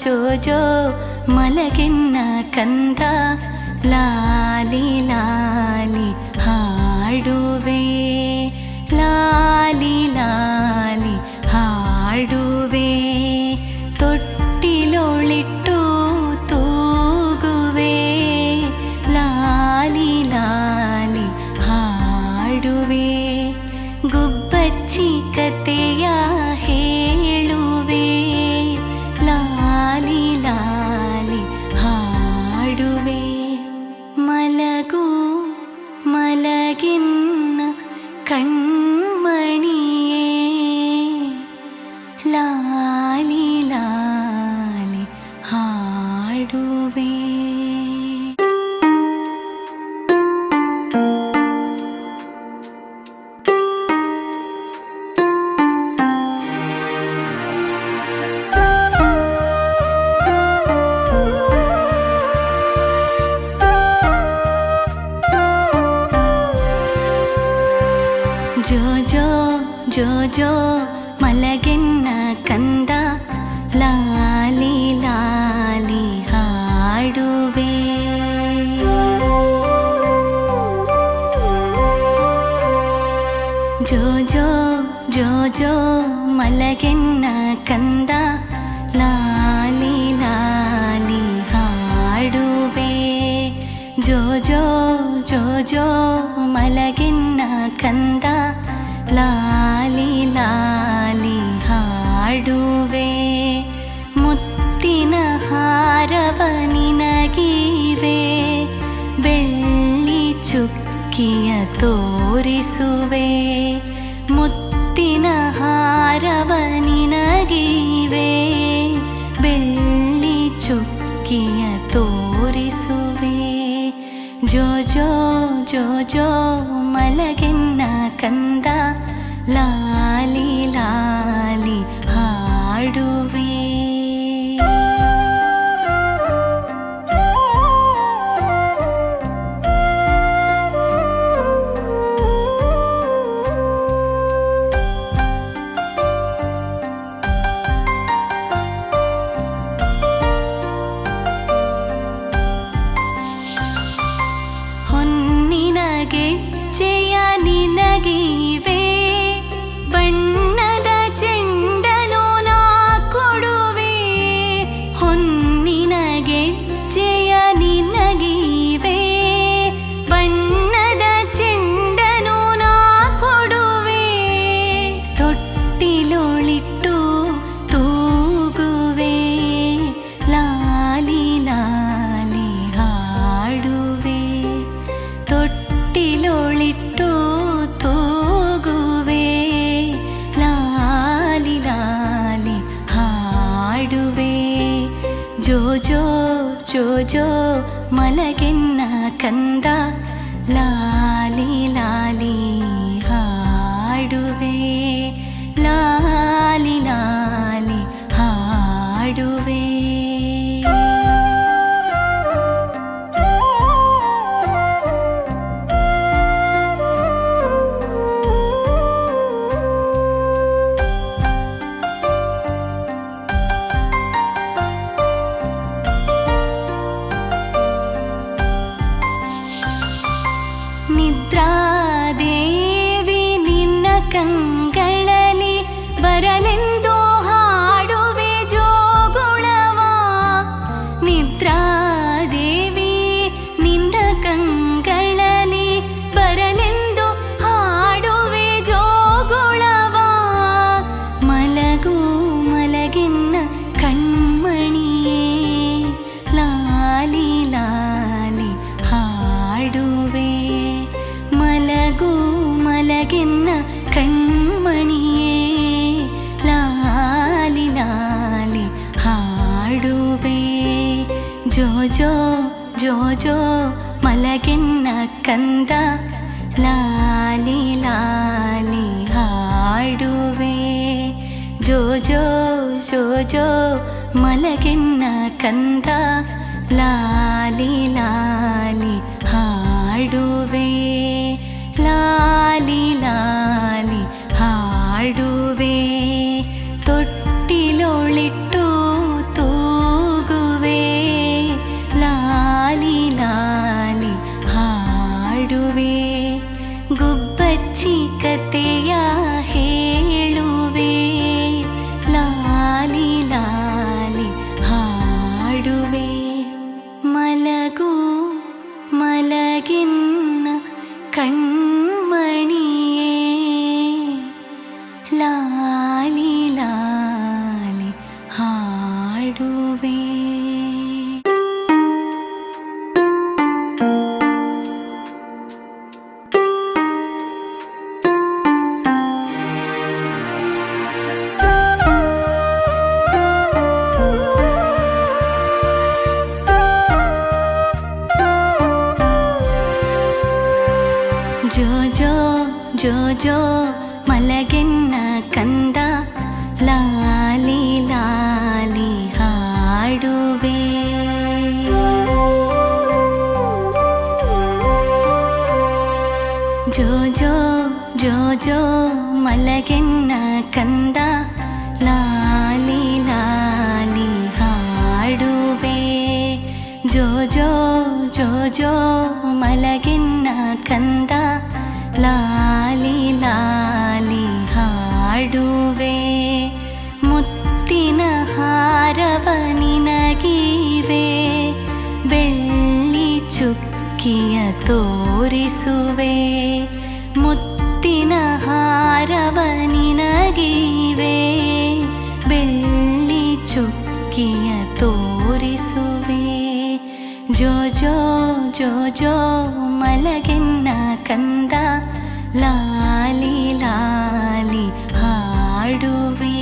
ಜೋ ಜೋ ಮಲಗೆನ್ನ ಕಂದ ಲಾಲಿ ಲಾಲಿ ಹಾಡುವೆ. ಲಾಲಿ ಲಾಲಿ ಹಾಡುವೆ. ತೊಟ್ಟಿಲೊಳಿಟ್ಟು ತೂಗುವೆ, ಲಾಲಿ ಲಾಲಿ ಹಾಡುವೆ. ಗುಬ್ಬಚ್ಚಿ ಕತೆಯ ಹೇಳುವೆ, ಲಾಲಿ ಲಾಲಿ ಹಾಡುವೆ. ಮಲಗು ಮಲಗಿನ್ನ ಕಣ್ಮಣಿಯೇ ಲಾಲಿ ಲಾಲಿ ಹಾಡುವೆ. ಜೋ ಜೋ ಜೋ ಜೋ ಮಲಗೆನ್ನ ಕಂದ ಲಾಲಿ ಲಾಲಿ ಹಾಡುವೆ. ಜೋ ಜೋ ಜೋ ಜೋ ಮಲಗೆನ್ನ ಕಂದ ಲಾಲಿ ಲಾಲಿ ಹಾಡುವೆ. ಜೋ ಜೋ ಜೋ ಜೋ ಮಲಗೆನ್ನ ಕಂದ ಲಾಲಿ ಲಾಲಿ ಹಾಡುವೆ. ಮುತ್ತಿನ ಹಾರವ ನಿನಗೀವೆ, ಬೆಳ್ಳಿ ಚುಕ್ಕಿಯ ತೋರಿಸುವೆ. ಮುತ್ತಿನ ಹಾರವ ನಿನಗೀವೆ, ಬೆಳ್ಳಿ ಚುಕ್ಕಿಯ ತೋರಿಸುವೆ. ಜೋ ಜೋ ಜೋ ಜೋ ಮಲಗೆನ್ನ ಕಂದ ಲಾಲಿ ಲಾಲಿ ಹಾಡುವೆ. ಹೊನ್ನಿನ ಗೆಜ್ಜೆಯ ನಿನಗೀವೆ, ಬಣ್ಣದ ಚೆಂಡನು ನಾ ಕೊಡುವೆ. ಹೊನ್ನಿನ ಗೆಜ್ಜೆಯ ನಿನಗೀವೆ, ಬಣ್ಣದ ಚೆಂಡನು ನಾ ಕೊಡುವೆ. ತೊಟ್ಟಿಲೊಳಿಟ್ಟು ತೂಗುವೆ, ಲಾಲಿ ಲಾಲಿ ಹಾಡುವೆ. ತೊಟ್ಟಿಲೊಳಿಟ್ಟು ತೂಗುವೆ, ಲಾಲಿ ಲಾಲಿ ಹಾಡುವೆ. ಜೋ ಜೋ ಜೋ ಜೋ ಮಲಗೆನ್ನ ಕಂದ ಲಾಲಿ ಲಾಲಿ ಹಾಡುವೆ. ಲಾಲಿ ಲಾಲಿ ಹಾಡುವೆ. ನಿದ್ರಾದೇವಿ ನಿನ್ನ ಕಂಗಳಲ್ಲಿ ಬರಲೆಂದು ಹಾಡುವೆ ಜೋಗುಳವ. ನಿದ್ರಾದೇವಿ ನಿನ್ನ ಕಂಗಳಲ್ಲಿ ಬರಲೆಂದು ಹಾಡುವೆ ಜೋಗುಳವ. ಮಲಗು ಮಲಗೆನ್ನ ಕಣ್ಮಣಿಯೇ, ಲಾಲಿ ಲಾಲಿ ಹಾಡುವೆ. ಮಲಗು ಮಲಗೆನ್ನ ಕಣ್ಮಣಿಯೇ, ಲಾಲಿ ಲಾಲಿ ಹಾಡುವೆ. ಜೋ ಜೋ ಜೋ ಜೋ ಮಲಗೆನ್ನ ಕಂದ ಲಾಲಿ ಲಾಲಿ ಹಾಡುವೆ. ಜೋ ಜೋ ಜೋ ಜೋ ಮಲಗೆನ್ನ ಕಂದ ಲಾಲಿ ಲಾಲಿ ಹಾಡುವೆ. ಲಾಲಿ ಲಾಲಿ ಹಾಡುವೆ. ತೊಟ್ಟಿಲೊಳಿಟ್ಟು ತೂಗುವೆ, ಲಾಲಿ ಲಾಲಿ ಹಾಡುವೆ. ಗುಬ್ಬಚ್ಚಿ ಕತೆಯ ಹೇಳುವೆ, ಲಾಲಿ ಲಾಲಿ ಹಾಡುವೆ. ಮಲಗು ಮಲಗೆನ್ನ ಕಣ್ಮಣಿಯೇ, ಲಾಲಿ ಲಾಲಿ ಹಾಡುವೆ. ಜೋ ಜೋ ಜೋ ಜೋ ಮಲಗೆನ್ನ ಕಂದ ಲಾಲಿ ಲಾಲಿ ಹಾಡುವೆ. ಜೋ ಜೋ ಜೋ ಜೋ ಮಲಗೆನ್ನ ಕಂದ ಲಾಲಿ ಲಾಲಿ ಹಾಡುವೆ. ಜೋ ಜೋ ಜೋ ಜೋ ಮಲಗೆನ್ನ ಕಂದ ಲಾಲಿ ಲಾಲಿ ಹಾಡುವೆ. ಮುತ್ತಿನ ಹಾರವ ನಿನಗಿವೆ, ಬೆಳ್ಳಿ ಚುಕ್ಕಿಯ ತೋರಿಸುವೆ. ಮುತ್ತಿನ ಹಾರವ ನಿನಗಿವೆ, ಬೆಳ್ಳಿ ಚುಕ್ಕಿಯ ತೋರಿಸುವೆ. ಜೋ ಜೋ ಜೋ ಜೋ ಮಲಗೆನ್ನ ಕಂದ ಲಾಲಿ ಲಾಲಿ ಹಾಡುವೆ.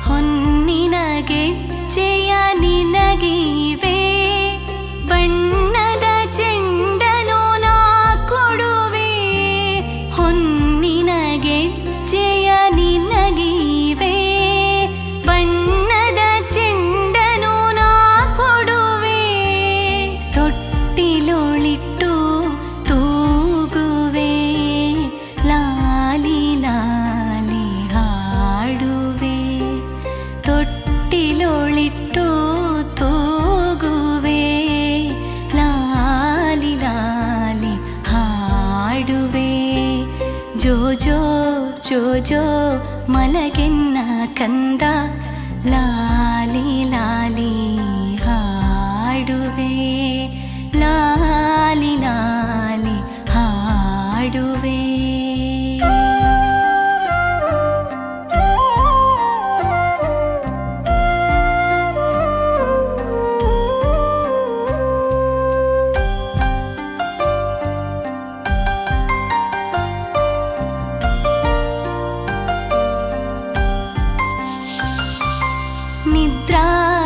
ಹೊನ್ನಿನ ಗೆಜ್ಜೆಯ ನಿನಗಿವೆ, ಬಣ್ಣದ ಚೆಂಡನು ನಾ ಕೊಡುವೆ. ಹೊನ್ನಿನ ಗೆಜ್ಜೆಯ ನಿನಗಿವೆ, ಬಣ್ಣದ ಚೆಂಡನು ನಾ ಕೊಡುವೆ. ತೊಟ್ಟಿಲೊಳಿಟ್ಟು ತೂಗುವೆ, ಲಾಲಿ ಲಾಲಿ ಹಾಡುವೆ. ತೊಟ್ಟಿಲೊಳಿಟ್ಟು ತೂಗುವೆ, ಲಾಲಿ ಲಾಲಿ ಹಾಡುವೆ. ಜೋ ಜೋ ಜೋ ಜೋ ಮಲಗೆನ್ನ ಕಂದ ಲಾಲಿ ಲಾಲಿ ಹಾಡುವೆ. ಲಾಲಿ ಲಾಲಿ ಹಾಡುವೆ.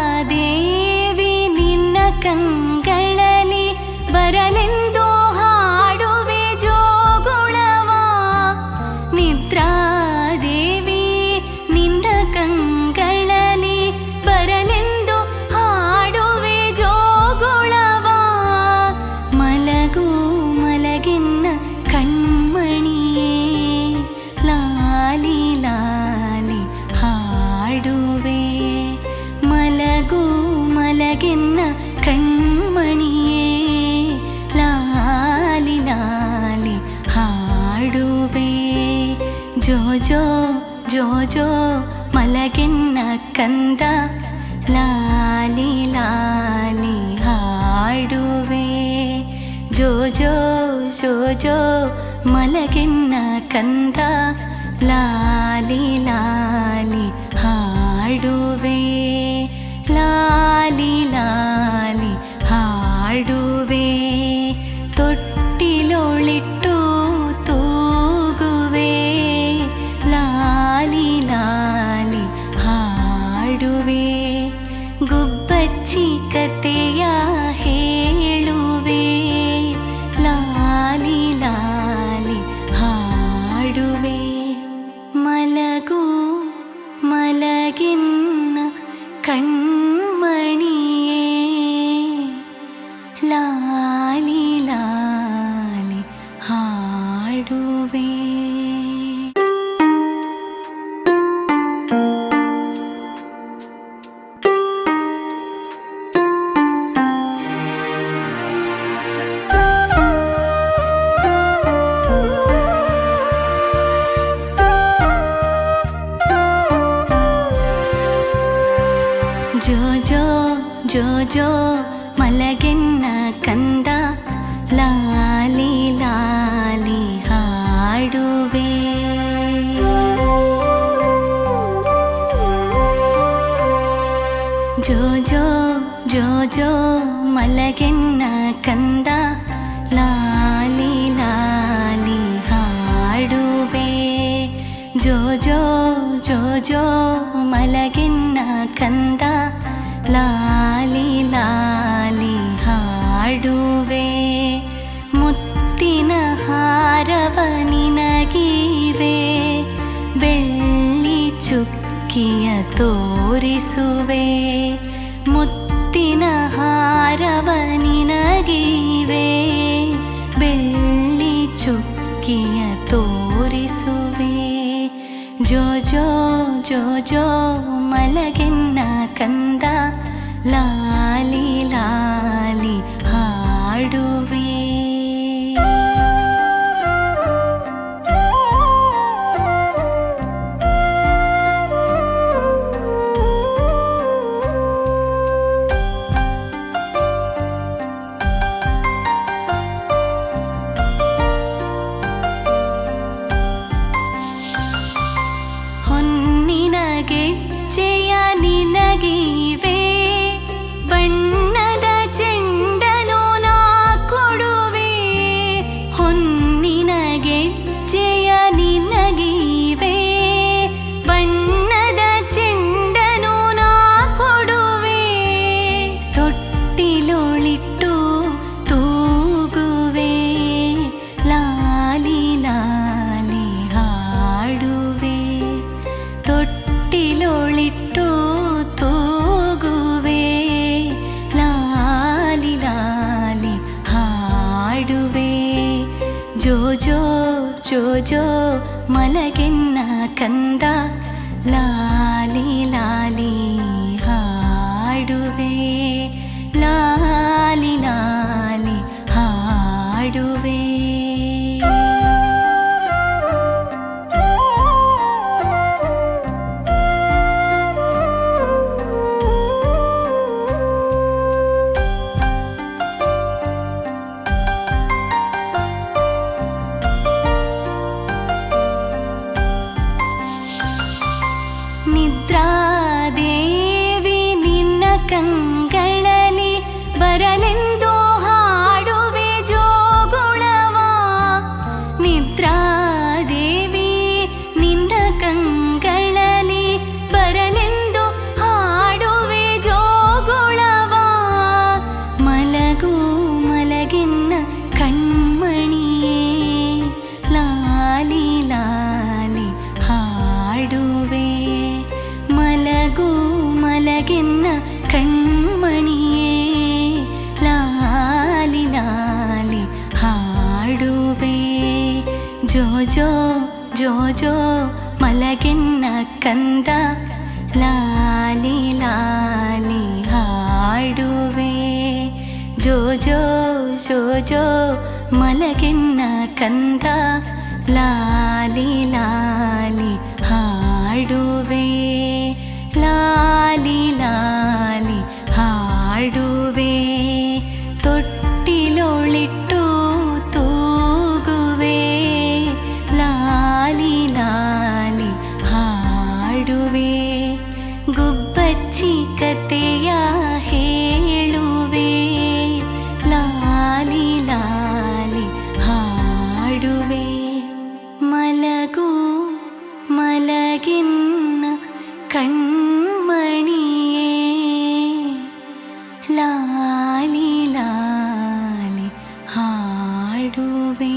ನಿದ್ರಾದೇವಿ ನಿನ್ನ ಕಂಗಳಲ್ಲಿ ಬರಲೆಂದು ಹಾಡುವೆ ಜೋಗುಳವ. ನಿದ್ರಾದೇವಿ ನಿನ್ನ ಕಂಗಳಲ್ಲಿ ಬರಲೆಂದು ಹಾಡುವೆ ಜೋಗುಳವ. ಮಲಗು ಮಲಗೆನ್ನ ಕಣ್ಮಣಿಯೇ, ಲಾಲಿ ಲಾಲಿ ಹಾಡುವೆ. ಮಲಗು ಮಲಗೆನ್ನ ಕಣ್ಮಣಿಯೇ, ಲಾಲಿ ಲಾಲಿ ಹಾಡುವೆ. ಜೋ ಜೋ ಜೋ ಜೋ ಮಲಗೆನ್ನ ಕಂದ ಲಾಲಿ ಲಾಲಿ ಹಾಡುವೆ. ಜೋ ಜೋ ಜೋ ಜೋ ಮಲಗೆನ್ನ ಕಂದ ಲಾಲಿ ಲಾಲಿ ಹಾಡುವೆ. ಲಾಲಿ ಲಾಲಿ ಹಾಡುವೆ. ತೊಟ್ಟಿಲೊಳಿಟ್ಟು ತೂಗುವೆ, ಲಾಲಿ ಲಾಲಿ ಹಾಡುವೆ. ಗುಬ್ಬಚ್ಚಿ ಕತೆಯ ಹೇಳುವೆ, ಲಾಲಿ ಲಾಲಿ ಹಾಡುವೆ. ಮಲಗು ಮಲಗೆನ್ನ ಕಣ್ಮಣಿಯೇ, ಲಾಲಿ ಲಾಲಿ ಹಾಡುವೆ. ಜೋ ಜೋ ಜೋ ಜೋ ಮಲಗೆನ್ನ ಕಂದ ಲಾಲಿ ಲಾಲಿ ಹಾಡುವೆ. ಜೋ ಜೋ ಜೋ ಜೋ ಮಲಗೆನ್ನ ಕಂದ ಲಾಲಿ ಲಾಲಿ ಹಾಡುವೆ. ಜೋ ಜೋ ಜೋ ಜೋ ಮಲಗೆನ್ನ ಕಂದ ಲಾಲಿ ಲಾಲಿ ಚುಕ್ಕಿಯ ತೋರಿಸುವೆ ಮುತ್ತಿನ ಹಾರವ ನಿನಗಿವೆ ಬೆಳ್ಳಿ ಚುಕ್ಕಿಯ ತೋರಿಸುವೆ ಜೋ ಜೋ ಜೋ ಜೋ ಮಲಗೆನ್ನ ಕಂದ ಲಾಲಿ ಲಾಲಿ ಹಾಡುವೆ ಗೆಜ್ಜೆಯ ನಿನಗಿವೆ ಬಣ್ಣದ ಚೆಂಡನು ನಾ ಕೊಡುವೆ ಹೊನ್ನಿನ ಗೆಜ್ಜೆಯ ನಿನಗಿವೆ ಬಣ್ಣದ ಚೆಂಡನು ನಾ ಕೊಡುವೆ ತೊಟ್ಟಿಲೊಳಿಟ್ಟು ತೂಗುವೆ ಲಾಲಿ ಲಾಲಿ ಹಾಡುವೆ ತೊಟ್ಟಿಲೊಳಿಟ್ಟು ತೂಗುವೆ ಲಾಲಿ ಲಾಲಿ ಹಾಡುವೆ ಜೋ ಜೋ ಜೋ ಜೋ ಮಲಗೆನ್ನ ಕಂದ ಲಾಲಿ ಲಾಲಿ ಹಾಡುವೆ ಲಾಲಿ ಲಾಲಿ ಹಾಡುವೆ ನಿದ್ರಾದೇವಿ ನಿನ್ನ ಕಂಗಳಲ್ಲಿ ಬರಲೆಂದು ಹಾಡುವೆ ಜೋಗುಳವ ನಿದ್ರಾದೇವಿ ನಿನ್ನ ಕಂಗಳಲ್ಲಿ ಬರಲೆಂದು ಹಾಡುವೆ ಜೋಗುಳವ ಮಲಗು ಮಲಗೆನ್ನ ಕಣ್ಮಣಿಯೇ ಲಾಲಿ ಲಾಲಿ ಹಾಡುವೆ ಮಲಗು ಮಲಗೆನ್ನ ಕಣ್ಮಣಿಯೇ ಲಾಲಿ ಲಾಲಿ ಹಾಡುವೆ ಜೋ ಜೋ ಜೋ ಜೋ ಮಲಗೆನ್ನ ಕಂದ ಲಾಲಿ ಲಾಲಿ ಹಾಡುವೆ ಜೋ ಜೋ ಜೋ ಜೋ ಮಲಗೆನ್ನ ಕಂದ ಲಾಲಿ ಲಾಲಿ ಹಾಡುವೆ ಲಾಲಿ ಲಾಲಿ ಹಾಡುವೆ ತೊಟ್ಟಿಲೊಳಿಟ್ಟು ತೂಗುವೆ ಲಾಲಿ ಲಾಲಿ ಹಾಡುವೆ ಗುಬ್ಬಚ್ಚಿ ಕತೆಯ ಹೇಳುವೆ ಲಾಲಿ ಲಾಲಿ ಹಾಡುವೆ ಮಲಗು ಮಲಗಿನ್ನ ಕಣ್ಮಣಿಯೇ ಲಾಲಿ ಲಾಲಿ ಹಾಡುವೆ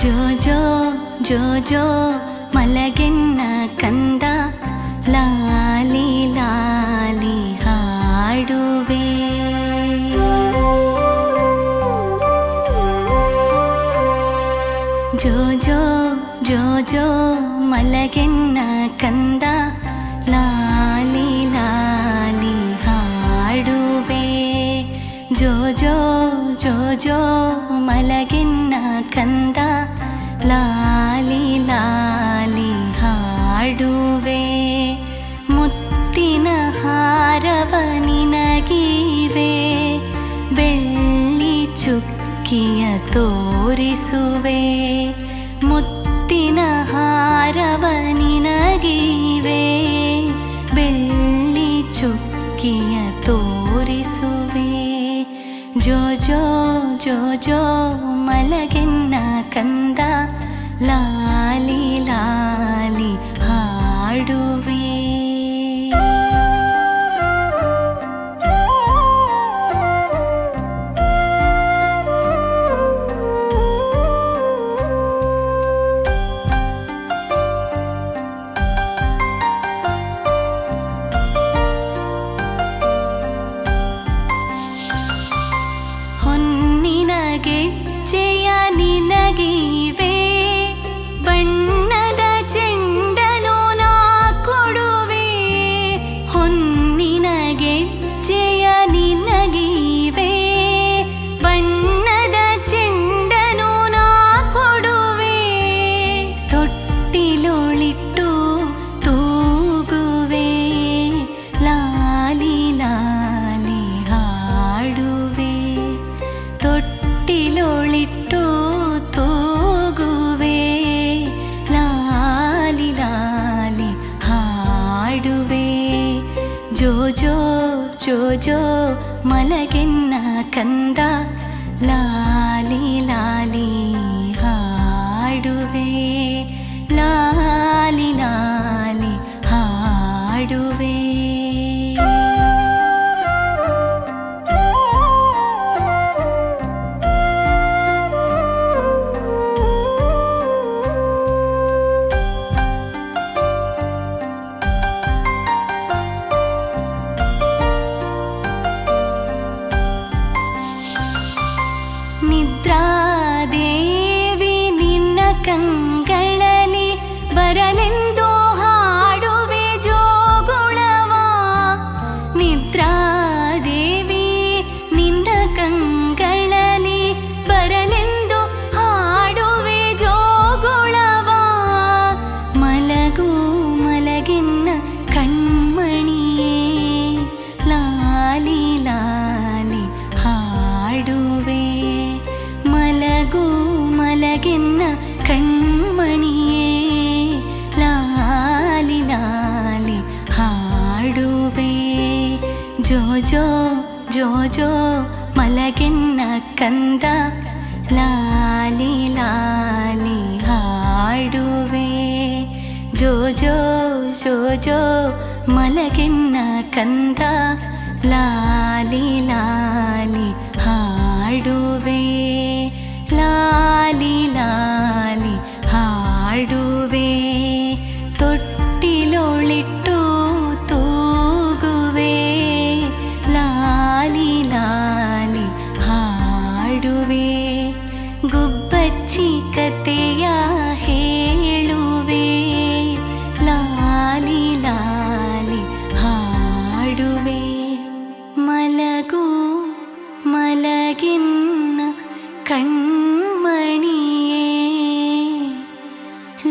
ಜೋ ಜೋ ಜೋ ಜೋ ಮಲಗೆನ್ನ ಕಂದ ಲಾಲಿ ಲಾಲಿ ಹಾಡುವೆ ಜೋ ಜೋ ಜೋ ಜೋ ಮಲಗೆನ್ನ ಕಂದ ಲಾಲಿ ಲಾಲಿ ಹಾಡುವೆ ಜೋ ಜೋ ಜೋ ಜೋ ಮಲಗೆನ್ನ ಕಂದ ಲಾಲಿ ಲಾಲಿ ಹಾಡುವೆ ಮುತ್ತಿನ ಹಾರವ ನಿನಗಿವೆ ಬೆಳ್ಳಿ ಚುಕ್ಕಿಯ ತೋರಿಸುವೆ ಮುತ್ತಿನ ಹಾರವ ನಿನಗಿವೆ ಬೆಳ್ಳಿ ಚುಕ್ಕಿಯ ತೋರಿಸುವೆ ಜೋ ಜೋ ಜೋ ಜೋ ಮಲಗೆನ್ನ ಕಂದ ಲಾಲಿ ಲಾಲಿ ಹಾಡುವೆ. ಹೊನ್ನಿನ ಗೆಜ್ಜೆಯ ನಿನಗಿವೆ, ಬಣ್ಣದ ಚೆಂಡನು ನಾ ಕೊಡುವೆ. ಹೊನ್ನಿನ ಗೆಜ್ಜೆಯ ನಿನಗಿವೆ, ಬಣ್ಣದ ಚೆಂಡನು ನಾ ಕೊಡುವೆ. ತೊಟ್ಟಿಲೊಳಿಟ್ಟು ತೂಗುವೆ, ಲಾಲಿ ಲಾಲಿ ಹಾಡುವೆ. ತೊಟ್ಟಿಲೊಳಿಟ್ಟು ತೂಗುವೆ, ಲಾಲಿ ಲಾಲಿ ಹಾಡುವೆ. ಜೋ ಜೋ ಜೋ ಜೋ ಮಲಗೆನ್ನ ಕಂದ ಲಾಲಿ ಲಾಲಿ ಹಾಡುವೆ, ಲಾಲಿ ಲಾಲಿ ಹಾಡುವೆ. ನಿದ್ರಾದೇವಿ ನಿನ್ನ ಕಂಗಳಲ್ಲಿ ಬರಲೆಂದು ಹಾಡುವೆ ಜೋಗುಳವ. ನಿದ್ರಾದೇವಿ ನಿನ್ನ ಕಂಗಳಲ್ಲಿ ಬರಲೆಂದು ಹಾಡುವೆ ಜೋಗುಳವ. ಮಲಗು ಮಲಗೆನ್ನ ಕಣ್ಮಣಿಯೇ, ಲಾಲಿ ಲಾಲಿ ಹಾಡುವೆ. ಮಲಗು ಮಲಗೆನ್ನ ಕಣ್ಮಣಿಯೇ, ಲಾಲಿ ಲಾಲಿ ಹಾಡುವೆ. ಜೋ ಜೋ ಜೋ ಜೋ ಮಲಗೆನ್ನ ಕಂದ ಲಾಲಿ ಲಾಲಿ ಹಾಡುವೆ. ಜೋ ಜೋ ಜೋ ಜೋ ಮಲಗೆನ್ನ ಕಂದ ಲಾಲಿ ಲಾಲಿ ಹಾಡುವೆ, ಲಾಲಿ ಲಾಲಿ ಹಾಡುವೆ. ತೊಟ್ಟಿಲೊಳಿಟ್ಟು ತೂಗುವೆ, ಲಾಲಿ ಲಾಲಿ ಹಾಡುವೆ. ಗುಬ್ಬಚ್ಚಿ ಕತೆಯ ಹೇಳುವೆ, ಲಾಲಿ ಲಾಲಿ ಹಾಡುವೆ. ಮಲಗು ಮಲಗಿನ್ನ ಕಣ್ಮಣಿಯೇ,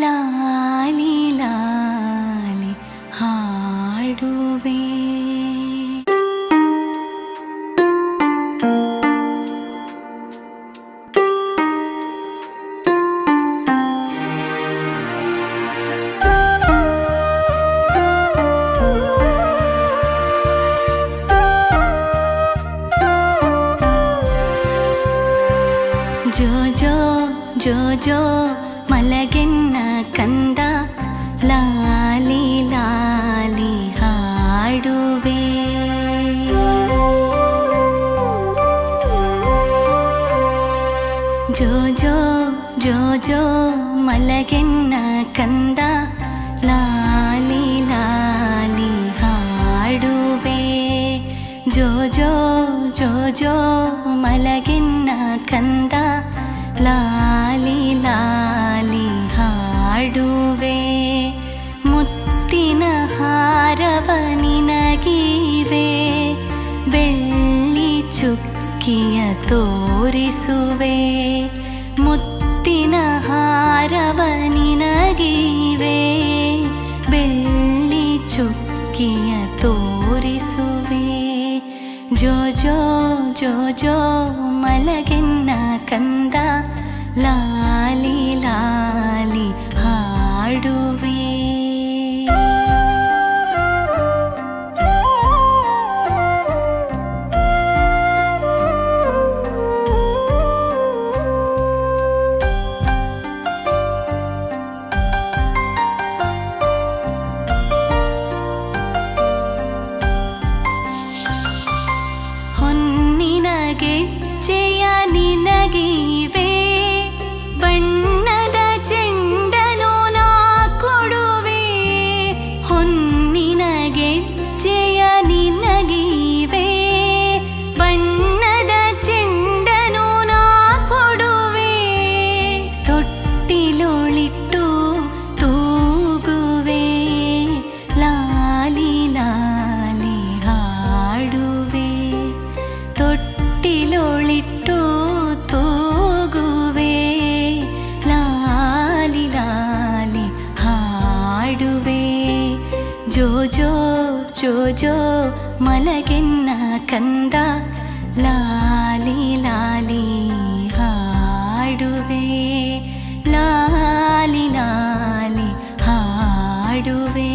ಲಾಲಿ ಲಾಲಿ ಹಾಡುವೆ. ಜೋ ಜೋ ಜೋ ಜೋ ಮಲಗೆನ್ನ ಕಂದ ಲಾಲಿ ಲಾಲಿ ಹಾಡುವೆ. ಜೋ ಜೋ ಜೋ ಜೋ ಮಲಗೆನ್ನ ಕಂದ ಲಾಲಿ ಲಾಲಿ ಹಾಡುವೆ. ಜೋ ಜೋ ಜೋ ಜೋ ಮಲಗೆನ್ನ ಕಂದ ಲಾಲಿ ಲಾಲಿ ಹಾಡುವೆ. ಮುತ್ತಿನ ಹಾರವ ನಿನಗಿವೆ, ಬೆಳ್ಳಿ ಚುಕ್ಕಿಯ ತೋರಿಸುವೆ. ಮುತ್ತಿನ ಹಾರವ ನಿನಗಿವೆ, ಬೆಳ್ಳಿ ಚುಕ್ಕಿಯ ತೋರಿಸುವೆ. ಜೋ ಜೋ ಜೋ ಜೋ ಮಲಗೆನ್ನ ಕಂದ ಲಾಲಿ ಲಾಲಿ ಹಾಡುವೆ. ಜೋ ಜೋ ಜೋ ಜೋ ಮಲಗೆನ್ನ ಕಂದ ಲಾಲಿ ಲಾಲಿ ಹಾಡುವೆ ಲಾಲಿ ಲಾಲಿ ಹಾಡುವೆ.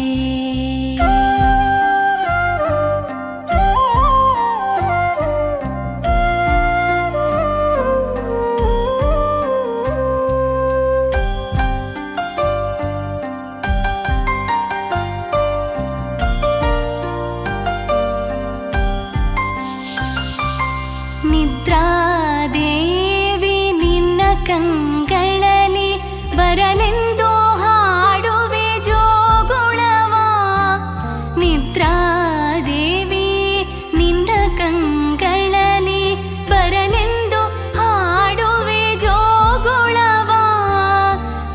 ನಿದ್ರಾದೇವಿ ನಿನ್ನ ಕಂಗಳಲ್ಲಿ ಬರಲೆಂದು ಹಾಡುವೆ ಜೋಗುಳವ. ನಿದ್ರಾದೇವಿ ನಿನ್ನ ಕಂಗಳಲ್ಲಿ ಬರಲೆಂದು ಹಾಡುವೆ ಜೋಗುಳವ.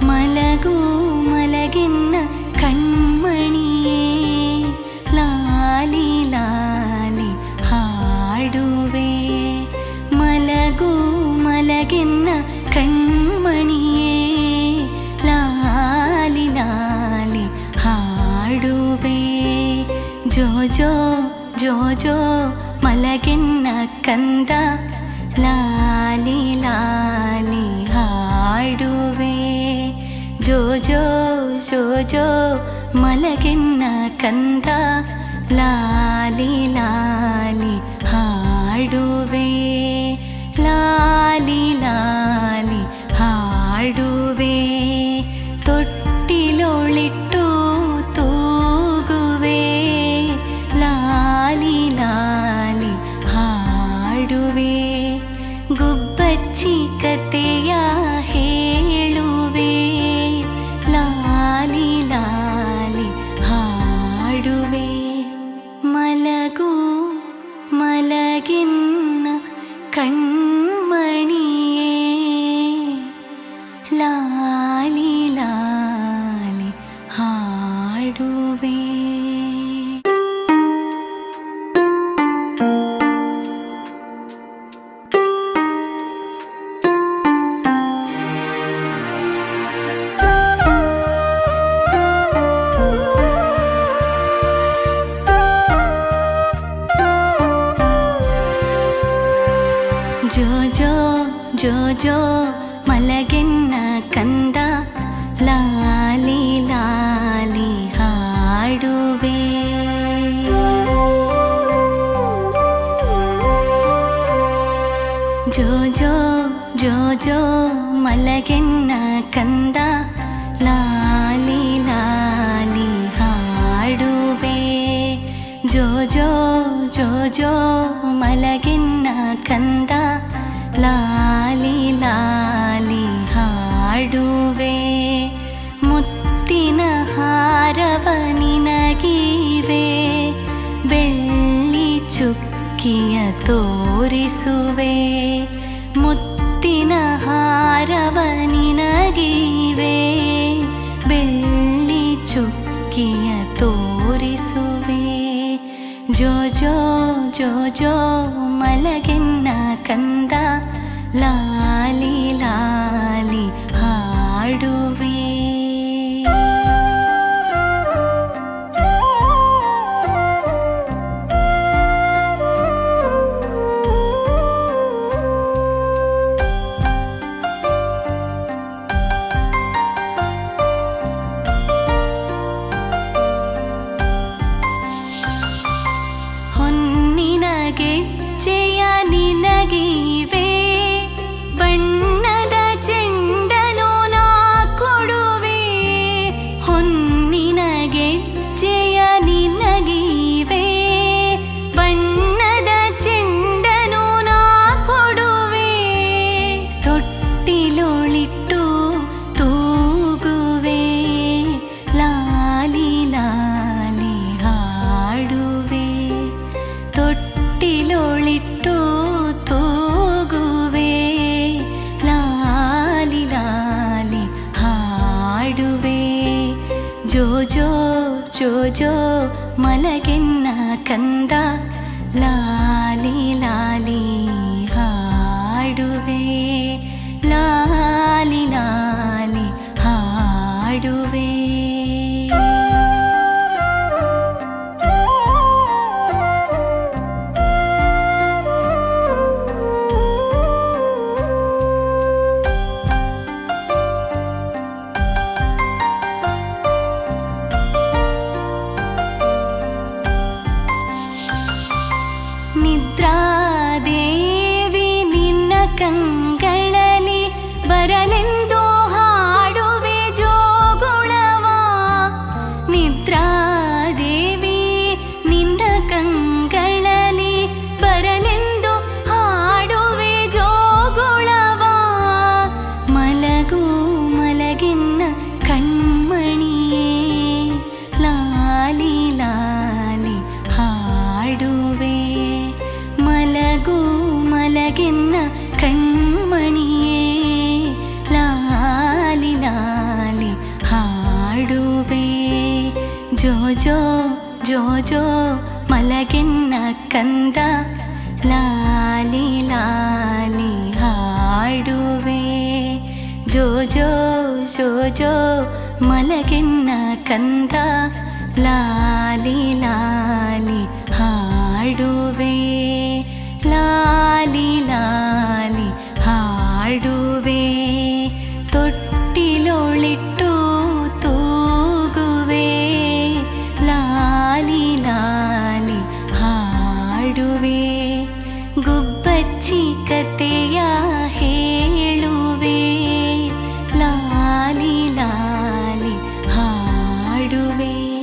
ಮಲಗು ಮಲಗೆನ್ನ ಕಣ್ಮಣಿಯೇ ಲಾಲಿ ಲಾಲಿ ಹಾಡುವೆ. ಮಲಗು ಮಲಗೆನ್ನ ಕಣ್ಮಣಿಯೇ ಲಾಲಿ ಲಾಲಿ ಹಾಡುವೆ. ಜೋ ಜೋ ಜೋ ಜೋ ಮಲಗೆನ್ನ ಕಂದ ಲಾಲಿ ಲಾಲಿ ಹಾಡುವೆ. ಜೋ ಜೋ ಜೋ ಜೋ ಮಲಗೆನ್ನ ಕಂದ ಲಾಲಿ ಲಾಲಿ ಹಾಡುವೆ ಲಾಲಿ ಲಾಲಿ ಹಾಡುವೆ. ತೊಟ್ಟಿಲೊಳಿಟ್ಟು ತೂಗುವೆ ಲಾಲಿ ಲಾಲಿ ಹಾಡುವೆ. ಗುಬ್ಬಚ್ಚಿ ಕತೆಯ ಹೇಳುವೆ ಲಾಲಿ ಲಾಲಿ ಹಾಡುವೆ. ಮಲಗು ಮಲಗೆನ್ನ ಕಣ್ಮಣಿಯೇ ಲಾಲಿ ಲಾಲಿ ಹಾಡುವೆ. ಜೋ ಜೋ ಜೋ ಜೋ ಮಲಗೆನ್ನ ಕಂದ ಲಾಲಿ ಲಾಲಿ ಹಾಡುವೆ. ಜೋ ಜೋ ಜೋ ಜೋ ಮಲಗೆನ್ನ ಕಂದ ಲಾಲಿ ಲಾಲಿ ಹಾಡುವೆ. ಜೋ ಜೋ ಜೋ ಜೋ ಮಲಗೆನ್ನ ಕಂದ ಲಾಲಿ ಲಾಲಿ ಹಾಡುವೆ. ಮುತ್ತಿನ ಹಾರವ ನಿನಗಿವೆ ಬೆಳ್ಳಿ ಚುಕ್ಕಿಯ ತೋರಿಸುವೆ. ಮುತ್ತಿನ ಹಾರವ ನಿನಗಿವೆ ಬೆಳ್ಳಿ ಚುಕ್ಕಿಯ ತೋರಿಸುವೆ. ಜೋ ಜೋ ಜೋ ಜೋ ಮಲಗೆನ್ನ ಕಂದ ಲಾಲಿ ಲಾಲಿ ಹಾಡುವೆ. ಹೊನ್ನಿನ ಗೆಜ್ಜೆಯ ನಿನಗಿವೆ ಬಣ್ಣದ ಚೆಂಡನು ನಾ ಕೊಡುವೆ. ಹೊನ್ನಿನ ಗೆಜ್ಜೆಯ ನಿನಗಿವೆ ಬಣ್ಣದ ಚೆಂಡನು ನಾ ಕೊಡುವೆ. ತೊಟ್ಟಿಲೊಳಿಟ್ಟು ತೂಗುವೆ ಲಾಲಿ ಲಾಲಿ ಹಾಡುವೆ. ತೊಟ್ಟಿಲೊಳಿಟ್ಟು ತೂಗುವೆ ಲಾಲಿ ಲಾಲಿ ಹಾಡುವೆ. ಜೋ ಜೋ ಜೋ ಜೋ ಮಲಗೆನ್ನ ಕಂದ ಲಾಲಿ ಲಾಲಿ ಹಾಡುವೆ ಲಾಲಿ ಲಾಲಿ ಹಾಡುವೆ. ಜೋ ಜೋ ಜೋ ಜೋ ಮಲಗೆನ್ನ ಕಂದ ಲಾಲಿ ಲಾಲಿ ಹಾಡುವೆ ಜೋ ಜೋ ಜೋ ಜೋ ಮಲಗೆನ್ನ ಕಂದ ಲಾಲಿ ಲಾಲಿ ಹಾಡುವೆ ಲಾಲಿ ಲಾಲಿ ಹಾಡುವೆ ತೊಟ್ಟಿಲೊಳಿಟ್ಟು ತೂಗುವೆ ಲಾಲಿ ಲಾಲಿ ಹಾಡುವೆ ಗುಬ್ಬಚ್ಚಿ ಕತೆಯ ಹೇಳುವೆ ಲಾಲಿ ಲಾಲಿ ಹಾಡುವೆ.